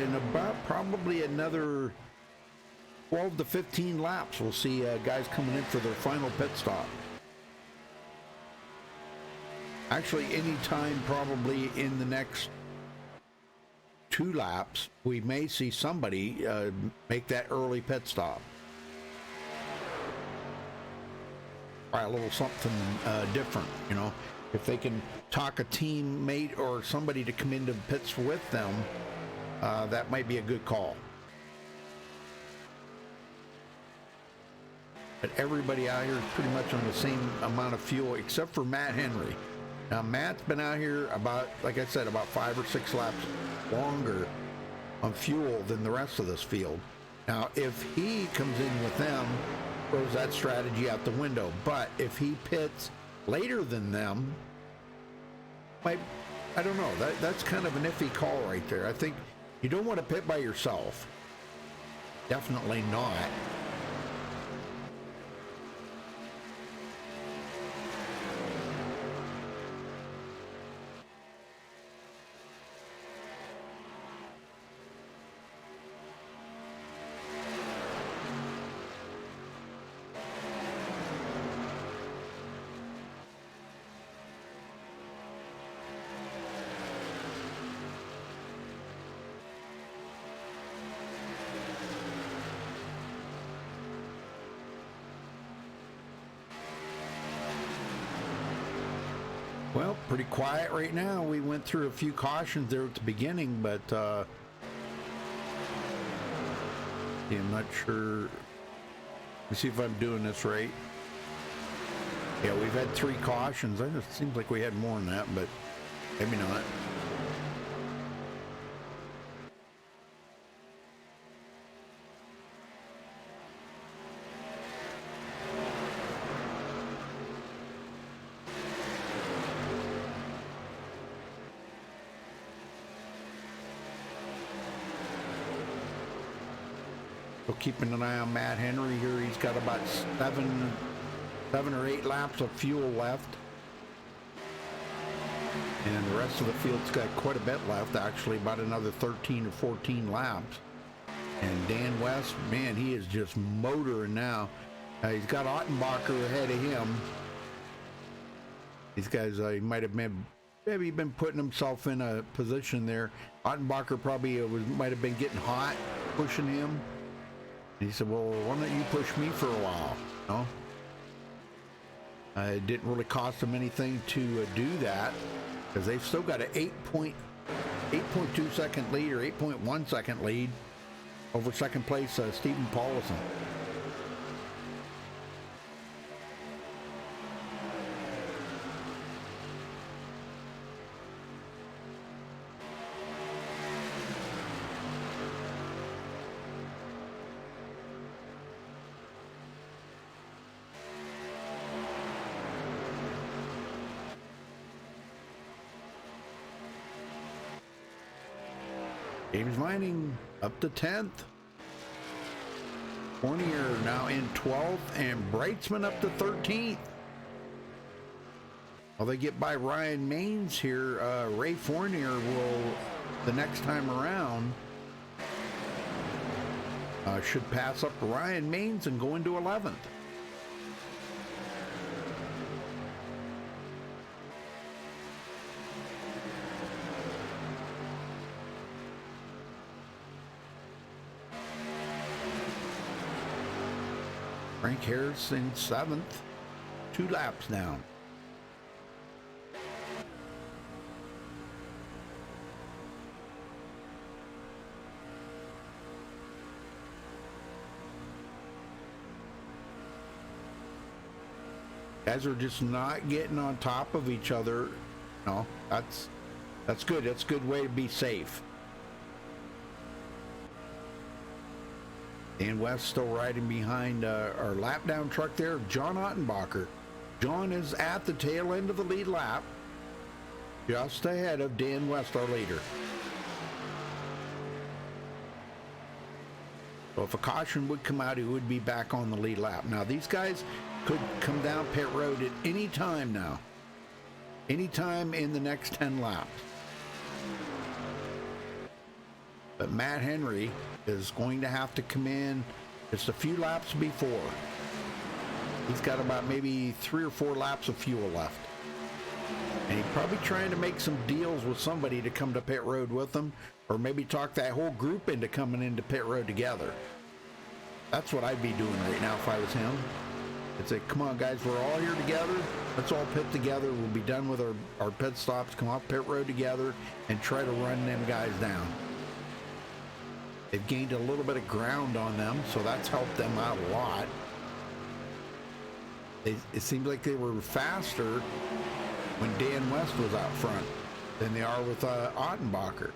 in about probably another 12 to 15 laps. We'll see guys coming in for their final pit stop. Actually, any time probably in the next 2 laps, we may see somebody make that early pit stop. Try a little something different, you know. If they can talk a teammate or somebody to come into pits with them, that might be a good call. But everybody out here is pretty much on the same amount of fuel, except for Matt Henry. Now, Matt's been out here about, like I said, about 5 or 6 laps longer on fuel than the rest of this field. Now, if he comes in with them, throws that strategy out the window. But if he pits later than them, I don't know. That's kind of an iffy call right there. I think you don't want to pit by yourself. Definitely not. Well, pretty quiet right now. We went through a few cautions there at the beginning, but I'm not sure. Let's see if I'm doing this right. Yeah, we've had 3 cautions. It seems like we had more than that, but maybe not. So keeping an eye on Matt Henry here. He's got about 7 or 8 laps of fuel left. And the rest of the field's got quite a bit left, actually, about another 13 or 14 laps. And Dan West, man, he is just motoring now. He's got Ottenbacher ahead of him. These guys, he might have been putting himself in a position there. Ottenbacher probably might have been getting hot, pushing him. He said, well, why don't you push me for a while? No? It didn't really cost them anything to do that, because they've still got an 8.2 second lead or 8.1 second lead over second place Stephen Paulson. James Vining up to 10th. Fournier now in 12th, and Brightsman up to 13th. Well, they get by Ryan Maines here. Ray Fournier will, the next time around, should pass up Ryan Maines and go into 11th. Frank Harris in 7th, 2 laps down. Guys are just not getting on top of each other. No, that's good. That's a good way to be safe. Dan West still riding behind our lap down truck there, John Ottenbacher. John is at the tail end of the lead lap, just ahead of Dan West, our leader. So if a caution would come out, he would be back on the lead lap. Now these guys could come down pit road at any time now. Any time in the next 10 laps. But Matt Henry is going to have to come in just a few laps before. He's got about maybe 3 or 4 laps of fuel left. And he's probably trying to make some deals with somebody to come to pit road with him, or maybe talk that whole group into coming into pit road together. That's what I'd be doing right now if I was him. I'd say, come on guys, we're all here together. Let's all pit together. We'll be done with our pit stops, come off pit road together, and try to run them guys down. They've gained a little bit of ground on them, so that's helped them out a lot. It seems like they were faster when Dan West was out front than they are with Ottenbacher.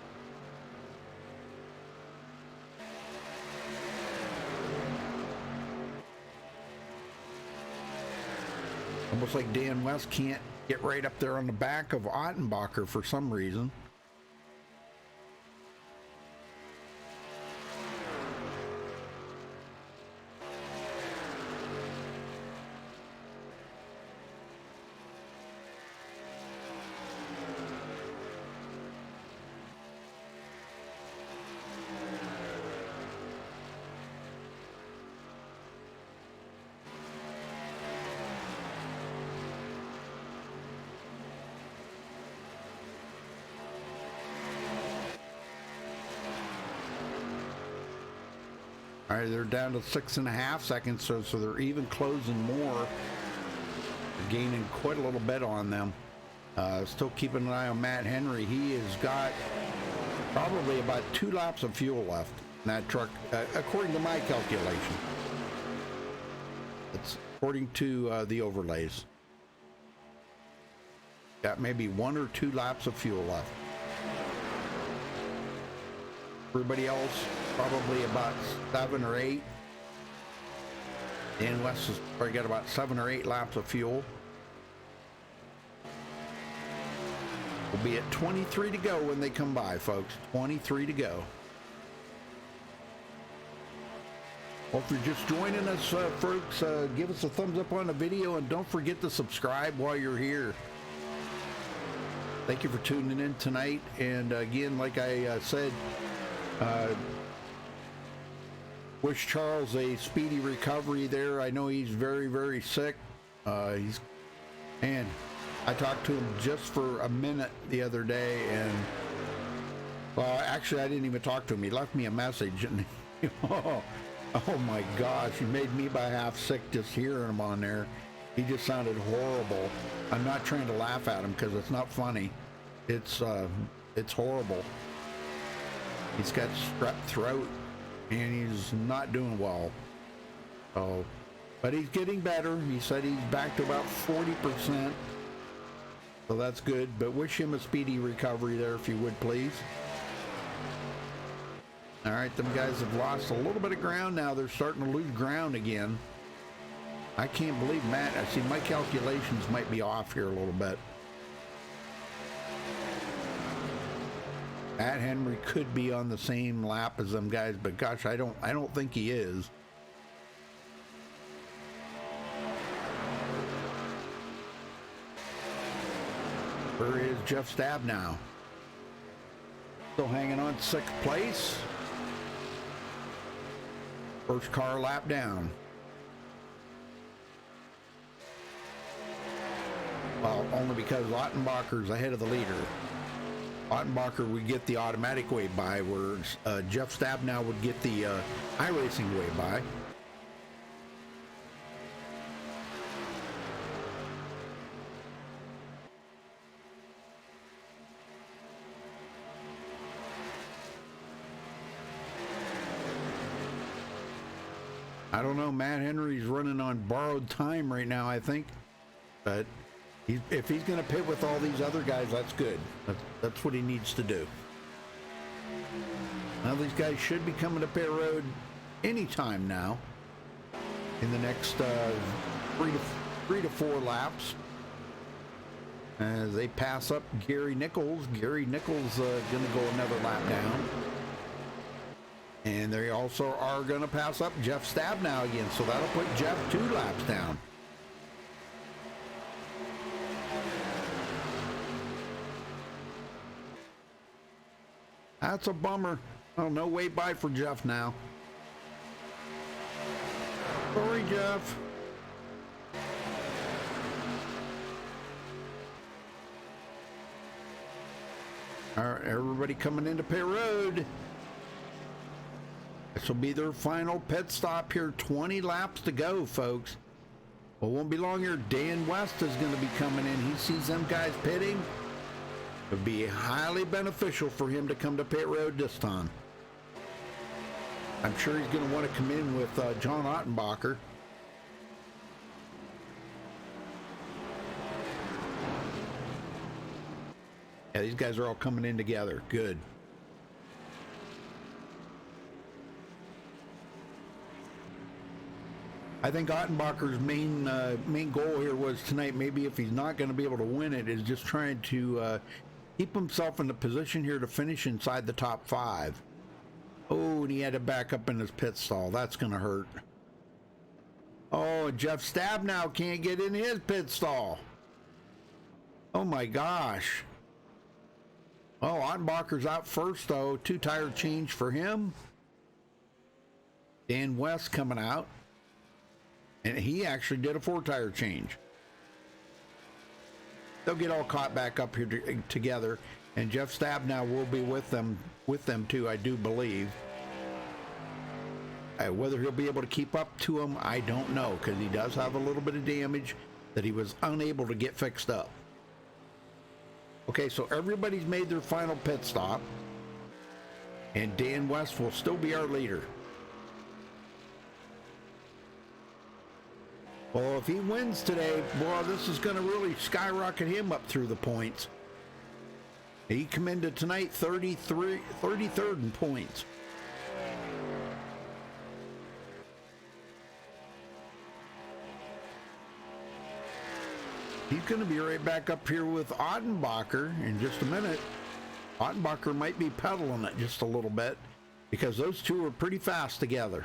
Almost like Dan West can't get right up there on the back of Ottenbacher for some reason. All right, they're down to 6.5 seconds, so they're even closing more. They're gaining quite a little bit on them. Still keeping an eye on Matt Henry. He has got probably about 2 laps of fuel left in that truck, according to my calculation. It's according to the overlays. Got maybe 1 or 2 laps of fuel left. Everybody else probably about 7 or 8. Dan West has probably got about 7 or 8 laps of fuel. We'll be at 23 to go when they come by, folks. 23 to go. Well, if you're just joining us, folks, give us a thumbs up on the video, and don't forget to subscribe while you're here. Thank you for tuning in tonight. And again, like I said, wish Charles a speedy recovery there. I know he's very, very sick. And I talked to him just for a minute the other day, and well, actually I didn't even talk to him. He left me a message, and oh my gosh, he made me about half sick just hearing him on there. He just sounded horrible. I'm not trying to laugh at him because it's not funny. It's horrible. He's got strep throat, and he's not doing well. So, but he's getting better. He said he's back to about 40%. So that's good, but wish him a speedy recovery there, if you would, please. All right, them guys have lost a little bit of ground now. They're starting to lose ground again. I can't believe Matt. I see my calculations might be off here a little bit. Matt Henry could be on the same lap as them guys, but gosh, I don't think he is. Where is Jeff Stab now? Still hanging on 6th place. First car lap down. Well, only because Ottenbacher's ahead of the leader. Ottenbacher would get the automatic way by, whereas Jeff Stab now would get the iRacing way by. I don't know, Matt Henry's running on borrowed time right now, I think. But if he's going to pit with all these other guys, that's good. That's what he needs to do. Now these guys should be coming to pit road anytime now in the next 3 to 4 laps. As they pass up Gary Nichols. Gary Nichols going to go another lap down. And they also are going to pass up Jeff Stab now again. So that'll put Jeff 2 laps down. That's a bummer. Oh, no way by for Jeff now. Sorry, Jeff. All right, everybody coming into pit road. This will be their final pit stop here. 20 laps to go, folks. Well, won't be long here. Dan West is going to be coming in. He sees them guys pitting. It would be highly beneficial for him to come to pit road this time. I'm sure he's going to want to come in with John Ottenbacher. Yeah, these guys are all coming in together. Good. I think Ottenbacher's main goal here was tonight, maybe if he's not going to be able to win it, is just trying to keep himself in the position here to finish inside the top 5. Oh, and he had to back up in his pit stall. That's going to hurt. Oh, Jeff Stab now can't get in his pit stall. Oh my gosh. Oh, Ottenbacher's out first though. 2 tire change for him. Dan West coming out. And he actually did a 4 tire change. They'll get all caught back up here together, and Jeff Stab now will be with them too, I do believe. Whether he'll be able to keep up to him, I don't know, because he does have a little bit of damage that he was unable to get fixed up. Okay, so everybody's made their final pit stop, and Dan West will still be our leader. Well, if he wins today, boy, this is going to really skyrocket him up through the points. He come into tonight 33rd in points. He's going to be right back up here with Ottenbacher in just a minute. Ottenbacher might be pedaling it just a little bit because those two are pretty fast together.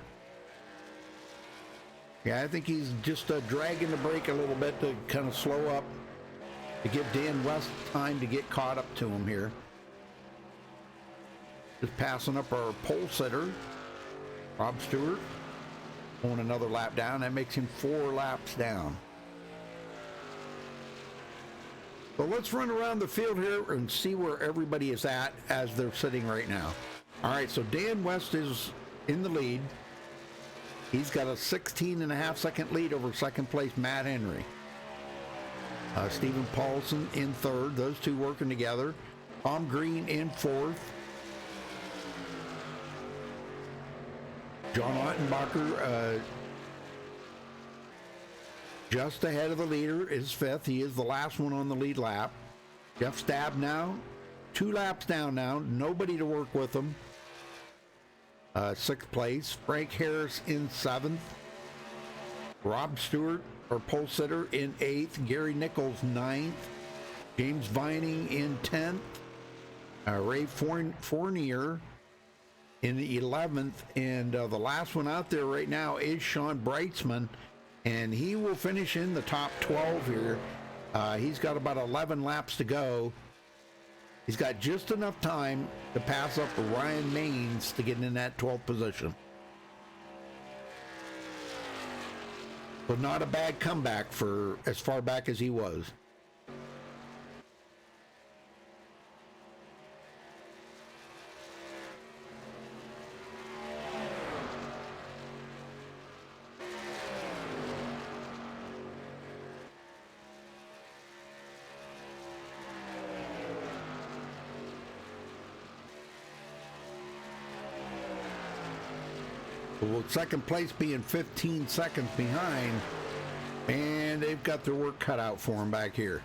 Yeah, I think he's just dragging the brake a little bit to kind of slow up, to give Dan West time to get caught up to him here. Just passing up our pole sitter, Rob Stewart, going another lap down. That makes him 4 laps down. So let's run around the field here and see where everybody is at as they're sitting right now. All right, so Dan West is in the lead. He's got a 16.5-second lead over second place Matt Henry. Stephen Paulson in 3rd. Those two working together. Tom Green in 4th. John Ottenbacher just ahead of the leader is 5th. He is the last one on the lead lap. Jeff Stab now 2 laps down now. Nobody to work with him. 6th place. Frank Harris in 7th. Rob Stewart, or pole sitter, in 8th. Gary Nichols, 9th. James Vining in 10th. Ray Fournier in the 11th, and the last one out there right now is Sean Brightsman, and he will finish in the top 12 here. He's got about 11 laps to go. He's got just enough time to pass up Ryan Maines to get in that 12th position. But not a bad comeback for as far back as he was. Well, second place being 15 seconds behind, and they've got their work cut out for them back here.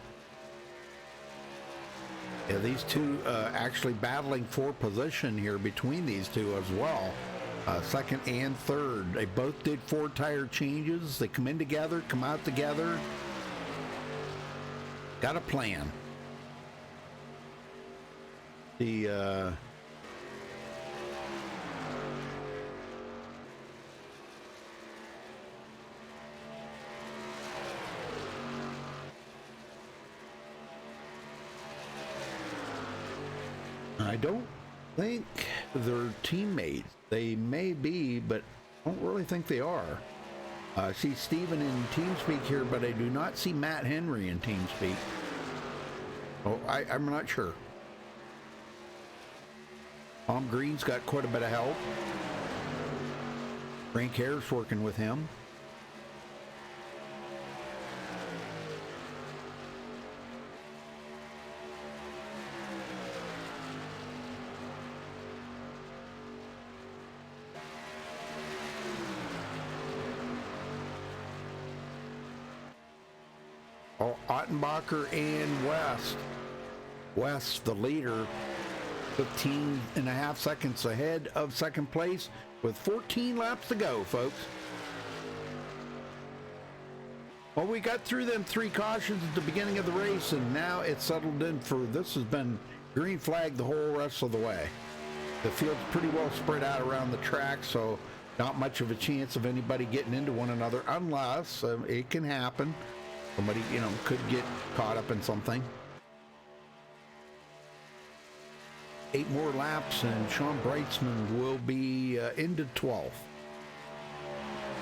Yeah, these two actually battling for position here between these two as well. Second and third. They both did 4 tire changes. They come in together, come out together. Got a plan. I don't think they're teammates. They may be, but I don't really think they are. I see Steven in TeamSpeak here, but I do not see Matt Henry in TeamSpeak. Oh, I'm not sure. Tom Green's got quite a bit of help. Frank Hare's working with him. Oh, Ottenbacher and West, the leader, 15 and a half seconds ahead of second place with 14 laps to go, folks. Well, we got through them 3 cautions at the beginning of the race, and now it's settled in for, this has been green flag the whole rest of the way. The field's pretty well spread out around the track, so not much of a chance of anybody getting into one another, unless it can happen. Somebody, could get caught up in something. 8 more laps, and Sean Brightsman will be into 12th.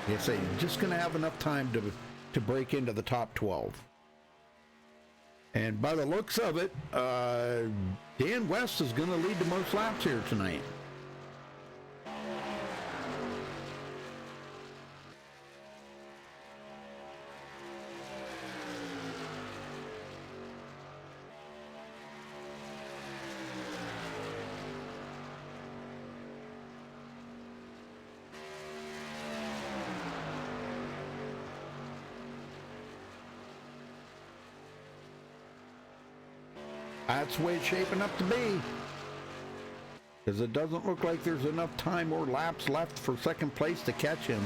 Yes, they're just going to have enough time to break into the top 12. And by the looks of it, Dan West is going to lead the most laps here tonight. That's the way it's shaping up to be. Because it doesn't look like there's enough time or laps left for second place to catch him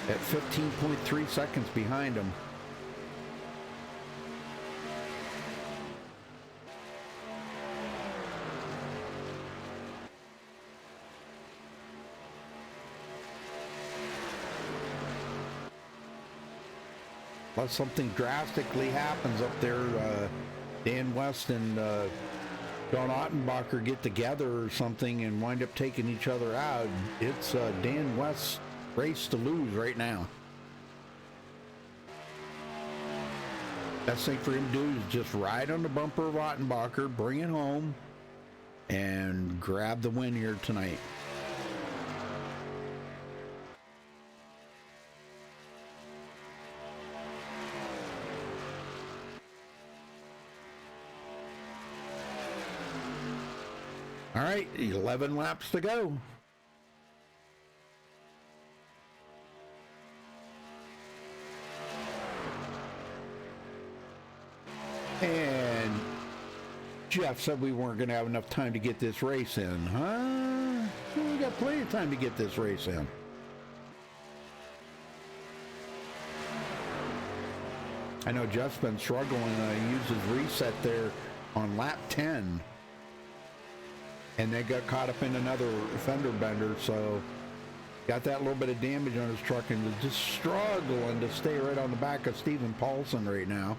at 15.3 seconds behind him. Unless something drastically happens up there, Dan West and John Ottenbacher get together or something and wind up taking each other out. It's Dan West's race to lose right now. Best thing for him to do is just ride on the bumper of Ottenbacher, bring it home, and grab the win here tonight. All right, 11 laps to go. And Jeff said we weren't going to have enough time to get this race in, huh? Well, we got plenty of time to get this race in. I know Jeff's been struggling to use his reset there on lap 10. and they got caught up in another fender bender, so got that little bit of damage on his truck and is just struggling to stay right on the back of Stephen Paulson right now.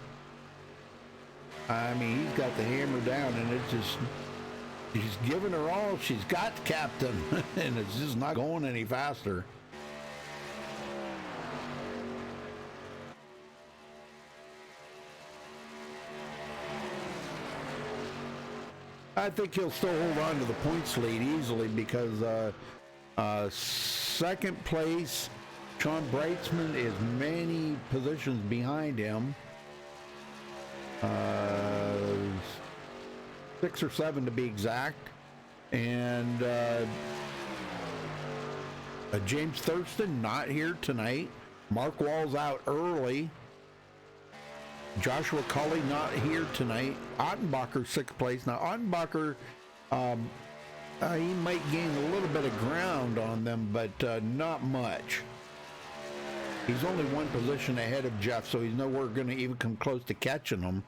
I mean, he's got the hammer down, and it's just, she's giving her all she's got, Captain, and it's just not going any faster. I think he'll still hold on to the points lead easily because second place, Sean Brightsman is many positions behind him. 6 or 7 to be exact. And James Thurston not here tonight. Mark Wall's out early. Joshua Culley not here tonight. Ottenbacher 6th place. Now Ottenbacher, he might gain a little bit of ground on them, but not much. He's only 1 position ahead of Jeff, so he's nowhere going to even come close to catching him.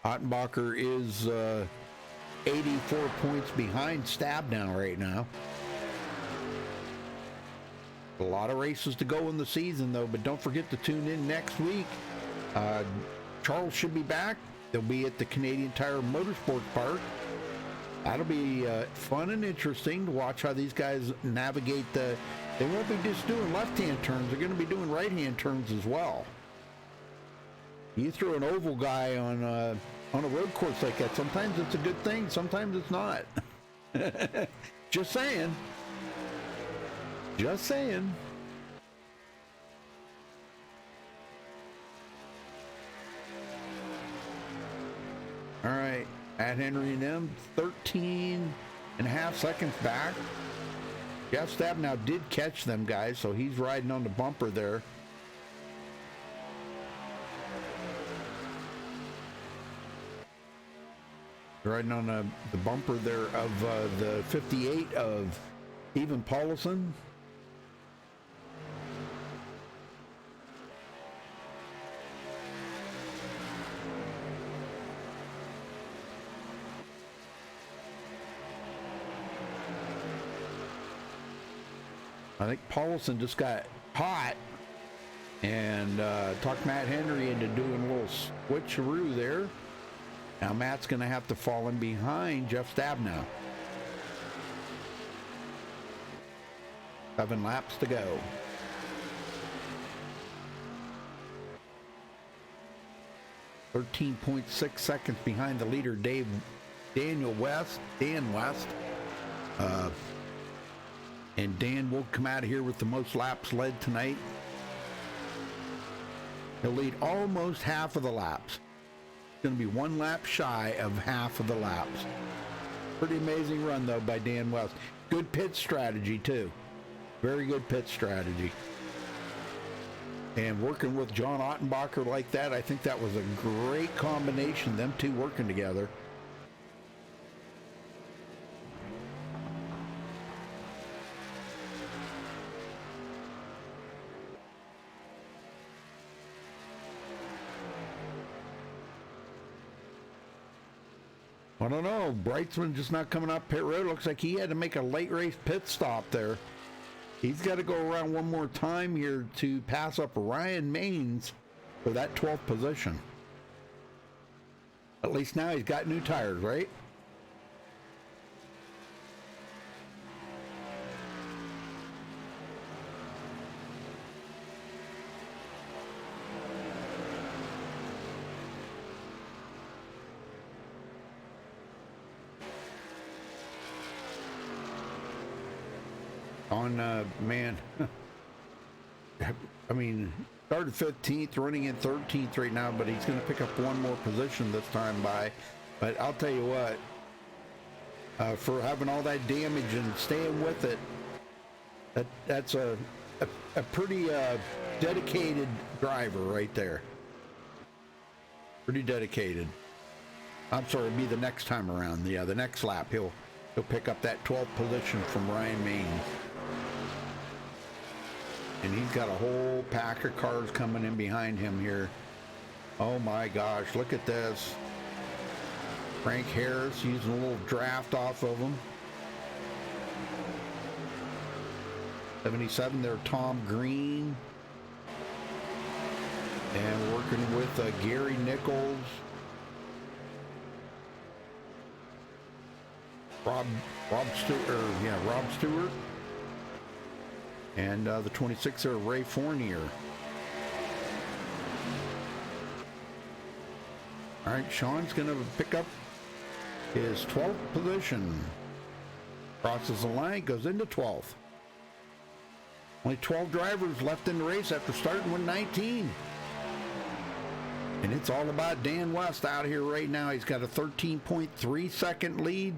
Ottenbacher is 84 points behind Stab now right now. A lot of races to go in the season, though, but don't forget to tune in next week. Charles should be back. They'll be at the Canadian Tire Motorsports Park. That'll be fun and interesting to watch how these guys navigate they won't be just doing left-hand turns. They're going to be doing right-hand turns as well. You throw an oval guy on a road course like that, sometimes it's a good thing, sometimes it's not. Just saying. Just saying. All right, at Henry and them, 13 and a half seconds back. Jeff Stab now did catch them guys, so he's riding on the bumper there. Riding on the bumper there of the 58 of Stephen Paulson. I think Paulson just got hot and talked Matt Henry into doing a little switcheroo there. Now Matt's going to have to fall in behind Jeff Stab now. 7 laps to go. .6 seconds behind the leader, Dan West. And Dan will come out of here with the most laps led tonight. He'll lead almost half of the laps. It's going to be 1 lap shy of half of the laps. Pretty amazing run, though, by Dan West. Good pit strategy, too. Very good pit strategy. And working with John Ottenbacher like that, I think that was a great combination, them two working together. I don't know. Brightsman just not coming up pit road. Looks like he had to make a late race pit stop there. He's got to go around one more time here to pass up Ryan Maines for that 12th position. At least now he's got new tires, right? Man, I mean, started 15th, running in 13th right now, but he's going to pick up 1 more position this time by. But I'll tell you what, for having all that damage and staying with it, that's a pretty dedicated driver right there. Pretty dedicated. I'm sorry, it'll be the next time around. Yeah, the next lap he'll pick up that 12th position from Ryan Maines. And he's got a whole pack of cars coming in behind him here. Oh my gosh, look at this. Frank Harris using a little draft off of him. 77 there, Tom Green. And working with Gary Nichols. Rob Stewart. And the 26 there, Ray Fournier. All right, Sean's going to pick up his 12th position. Crosses the line, goes into 12th. Only 12 drivers left in the race after starting with 19. And it's all about Dan West out here right now. He's got a 13.3 second lead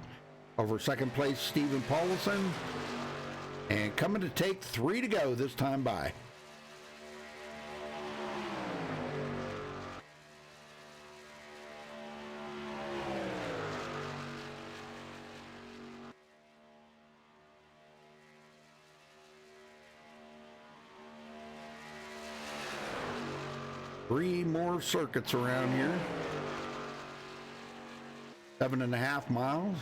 over second place Stephen Paulson. And coming to take 3 to go this time by. Three more circuits around here. 7.5 miles.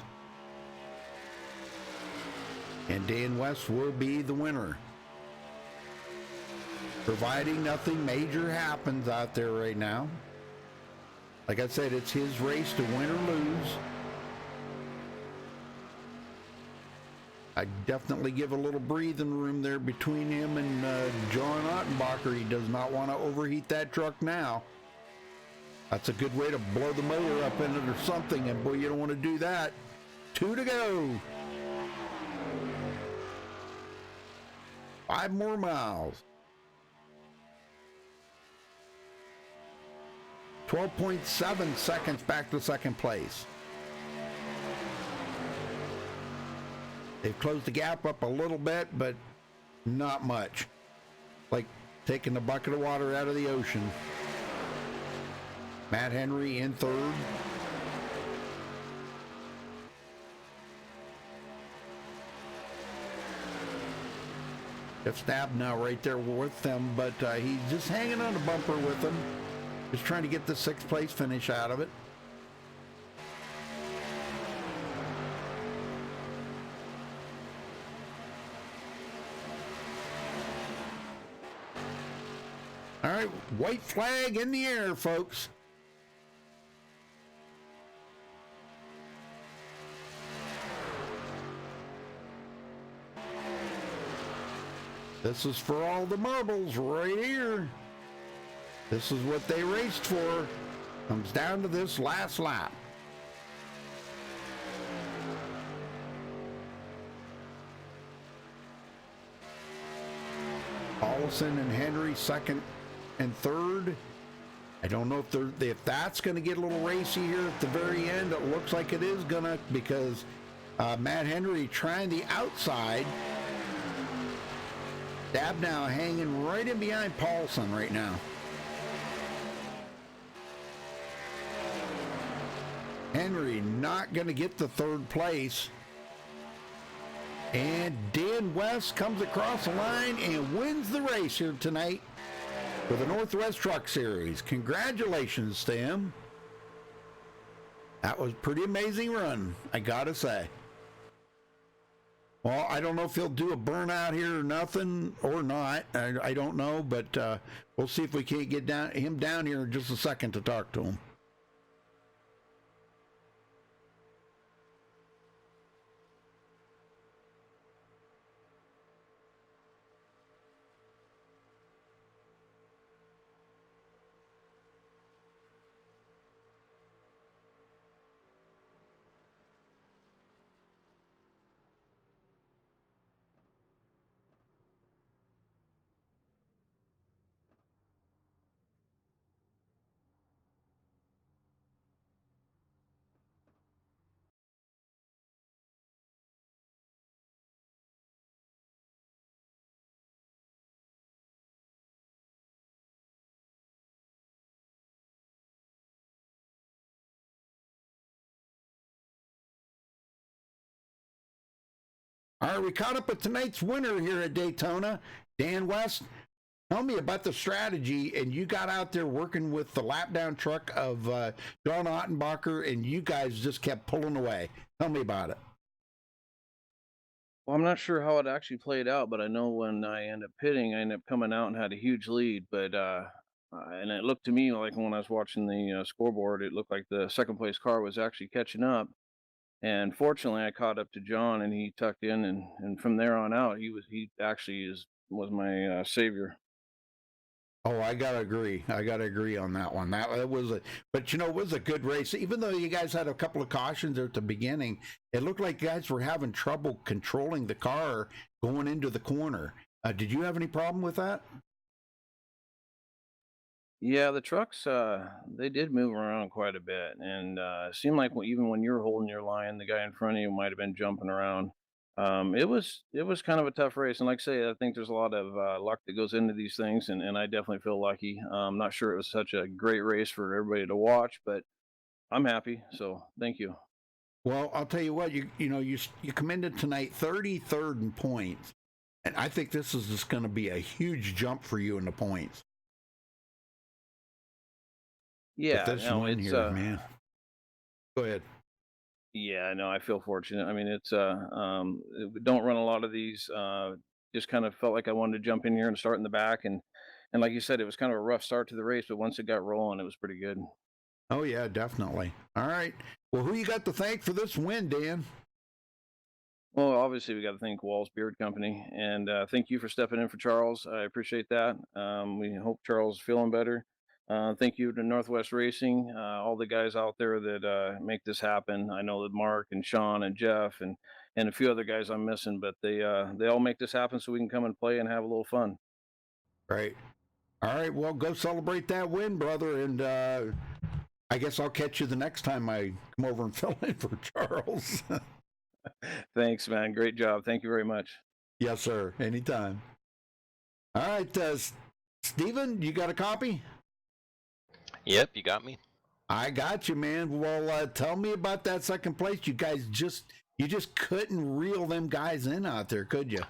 And Dan West will be the winner. Providing nothing major happens out there right now. Like I said, it's his race to win or lose. I definitely give a little breathing room there between him and John Ottenbacher. He does not want to overheat that truck now. That's a good way to blow the motor up in it or something, and boy, you don't want to do that. 2 to go. 5 more miles. 12.7 seconds back to second place. They've closed the gap up a little bit, but not much. Like taking a bucket of water out of the ocean. Matt Henry in third. Jeff Stab now right there with them, but he's just hanging on the bumper with them. Just trying to get the 6th place finish out of it. All right, white flag in the air, folks. This is for all the marbles right here. This is what they raced for. Comes down to this last lap. Paulson and Henry second and third. I don't know if that's going to get a little racy here at the very end. It looks like it is gonna, because Matt Henry trying the outside. Dab now hanging right in behind Paulson right now. Henry not going to get the 3rd place. And Dan West comes across the line and wins the race here tonight for the Northwest Truck Series. Congratulations to him. That was a pretty amazing run, I gotta say. Well, I don't know if he'll do a burnout here or nothing or not. I don't know, but we'll see if we can't get him down here in just a second to talk to him. All right, we caught up with tonight's winner here at Daytona, Dan West. Tell me about the strategy, and you got out there working with the lap down truck of John Ottenbacher, and you guys just kept pulling away. Tell me about it. Well, I'm not sure how it actually played out, but I know when I ended up pitting, I ended up coming out and had a huge lead. But and it looked to me like when I was watching the scoreboard, it looked like the second place car was actually catching up. And fortunately, I caught up to John, and he tucked in, and from there on out, he actually was my savior. Oh, I gotta agree. I gotta agree on that one. That was a, but it was a good race. Even though you guys had a couple of cautions there at the beginning, it looked like you guys were having trouble controlling the car going into the corner. Did you have any problem with that? Yeah, the trucks, they did move around quite a bit, and it seemed like even when you were holding your line, the guy in front of you might have been jumping around. It was kind of a tough race, and like I say, I think there's a lot of luck that goes into these things, and I definitely feel lucky. I'm not sure it was such a great race for everybody to watch, but I'm happy. So thank you. Well, I'll tell you what. You come into tonight 33rd in points, and I think this is just going to be a huge jump for you in the points with Yeah, this no, win it's here, man. Go ahead. yeah, no, I feel fortunate. I mean, we don't run a lot of these. Just kind of felt like I wanted to jump in here and start in the back, and like you said, it was kind of a rough start to the race, but once it got rolling, it was pretty good. Oh yeah, definitely. All right. Well, who you got to thank for this win, Dan? Well, obviously, we got to thank Wall's Beard Company, and thank you for stepping in for Charles. I appreciate that. We hope Charles is feeling better. Thank you to Northwest Racing, all the guys out there that make this happen. I know that Mark and Sean and Jeff and a few other guys I'm missing, but they all make this happen so we can come and play and have a little fun. Right. All right. Well, go celebrate that win, brother, and I guess I'll catch you the next time I come over and fill in for Charles. Thanks, man. Great job. Thank you very much. Yes, sir. Anytime. All right, Steven, you got a copy? Yep, you got me. I got you, man. Well, tell me about that second place. You just couldn't reel them guys in out there, could you?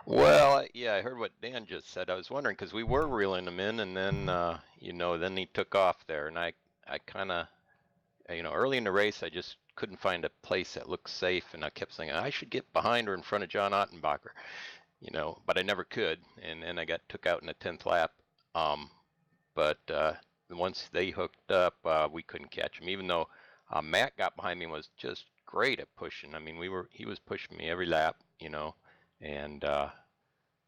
Well, yeah, I heard what Dan just said. I was wondering because we were reeling him in, and then then he took off there, and I kind of, early in the race, I just couldn't find a place that looked safe, and I kept saying I should get behind or in front of John Ottenbacher, but I never could, and then I got took out in the 10th lap. But once they hooked up, we couldn't catch him, even though Matt got behind me and was just great at pushing. I mean, he was pushing me every lap, and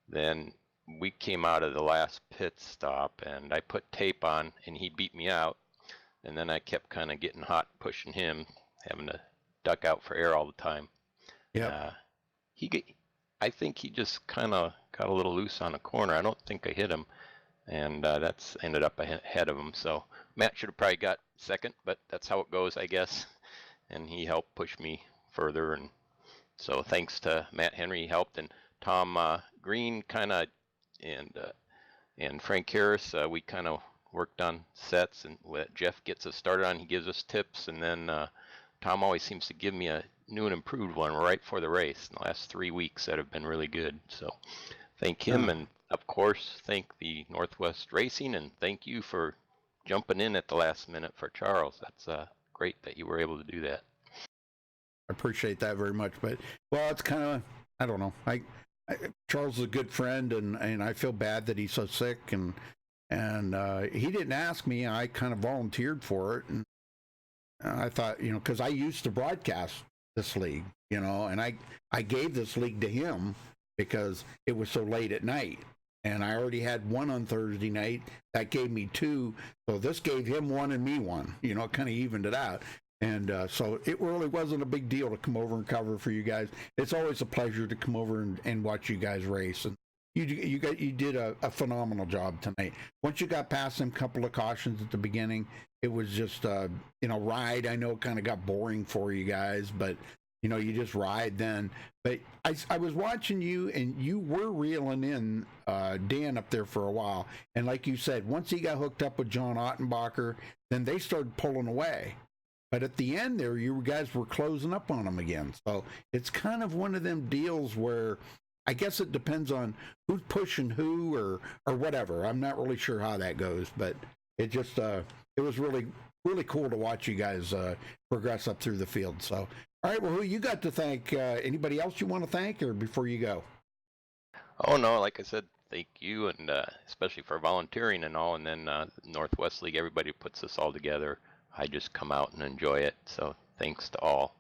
then we came out of the last pit stop, and I put tape on, and he beat me out. And then I kept kind of getting hot pushing him, having to duck out for air all the time. Yeah. I think he just kind of got a little loose on a corner. I don't think I hit him, and that's ended up ahead of him. So Matt should have probably got second, but that's how it goes, I guess. And he helped push me further, and so thanks to Matt Henry, he helped, and Tom Green and Frank Harris, we kind of worked on sets, and what Jeff gets us started on, he gives us tips, and then Tom always seems to give me a new and improved one right for the race in the last 3 weeks that have been really good. So thank him, and of course thank the Northwest Racing, and thank you for jumping in at the last minute for Charles. That's great that you were able to do that. I appreciate that very much. But it's kind of, I don't know. Charles is a good friend, and I feel bad that he's so sick, and he didn't ask me. I kind of volunteered for it, and I thought, because I used to broadcast this league, and I gave this league to him because it was so late at night, and I already had one on Thursday night. That gave me two, so this gave him one and me one. It kind of evened it out. And so it really wasn't a big deal to come over and cover for you guys. It's always a pleasure to come over and watch you guys race. And you did a phenomenal job tonight. Once you got past them couple of cautions at the beginning, it was just ride. I know it kind of got boring for you guys, but you just ride then. But I was watching you, and you were reeling in Dan up there for a while. And like you said, once he got hooked up with John Ottenbacher, then they started pulling away. But at the end there, you guys were closing up on him again. So it's kind of one of them deals where I guess it depends on who's pushing who or whatever. I'm not really sure how that goes, but it just it was really cool to watch you guys progress up through the field. So, all right, well, who you got to thank? Anybody else you want to thank, or before you go? Oh no, like I said, thank you, and especially for volunteering and all. And then Northwest League, everybody puts this all together. I just come out and enjoy it. So thanks to all.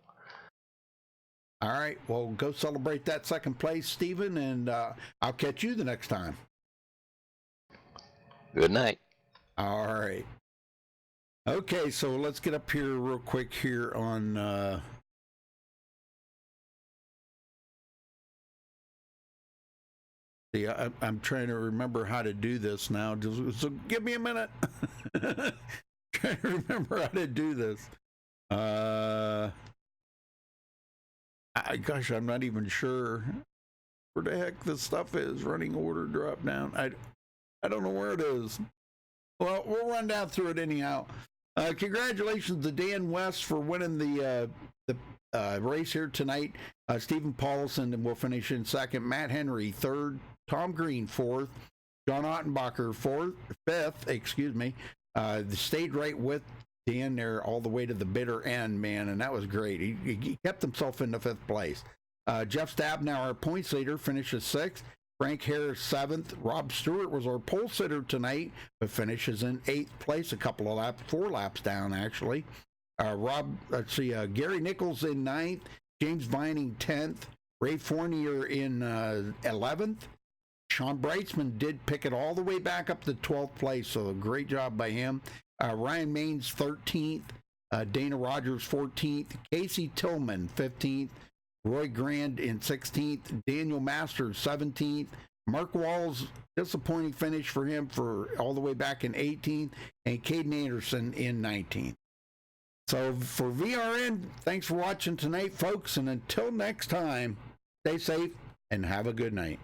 All right, well, go celebrate that second place, Stephen, and I'll catch you the next time. Good night. All right. Okay, so let's get up here real quick here on I'm trying to remember how to do this now. So give me a minute. Trying to remember how to do this. Gosh, I'm not even sure where the heck this stuff is. Running order, drop down. I don't know where it is. Well, we'll run down through it anyhow. Congratulations to Dan West for winning the race here tonight. Stephen Paulson will finish in second. Matt Henry third. Tom Green fourth. John Ottenbacher fifth. Excuse me. Stayed right with Dan there all the way to the bitter end, man, and that was great. He kept himself in the fifth place. Jeff Stabnauer, points leader, finishes sixth. Frank Harris, seventh. Rob Stewart was our pole sitter tonight, but finishes in eighth place, a couple of laps, 4 laps down, actually. Gary Nichols in ninth. James Vining, 10th. Ray Fournier in 11th. Sean Brightsman did pick it all the way back up to 12th place, so a great job by him. Ryan Maines, 13th. Dana Rogers, 14th. Casey Tillman, 15th. Roy Grand in 16th. Daniel Masters, 17th. Mark Walls, disappointing finish for him for all the way back in 18th. And Caden Anderson in 19th. So for VRN, thanks for watching tonight, folks. And until next time, stay safe and have a good night.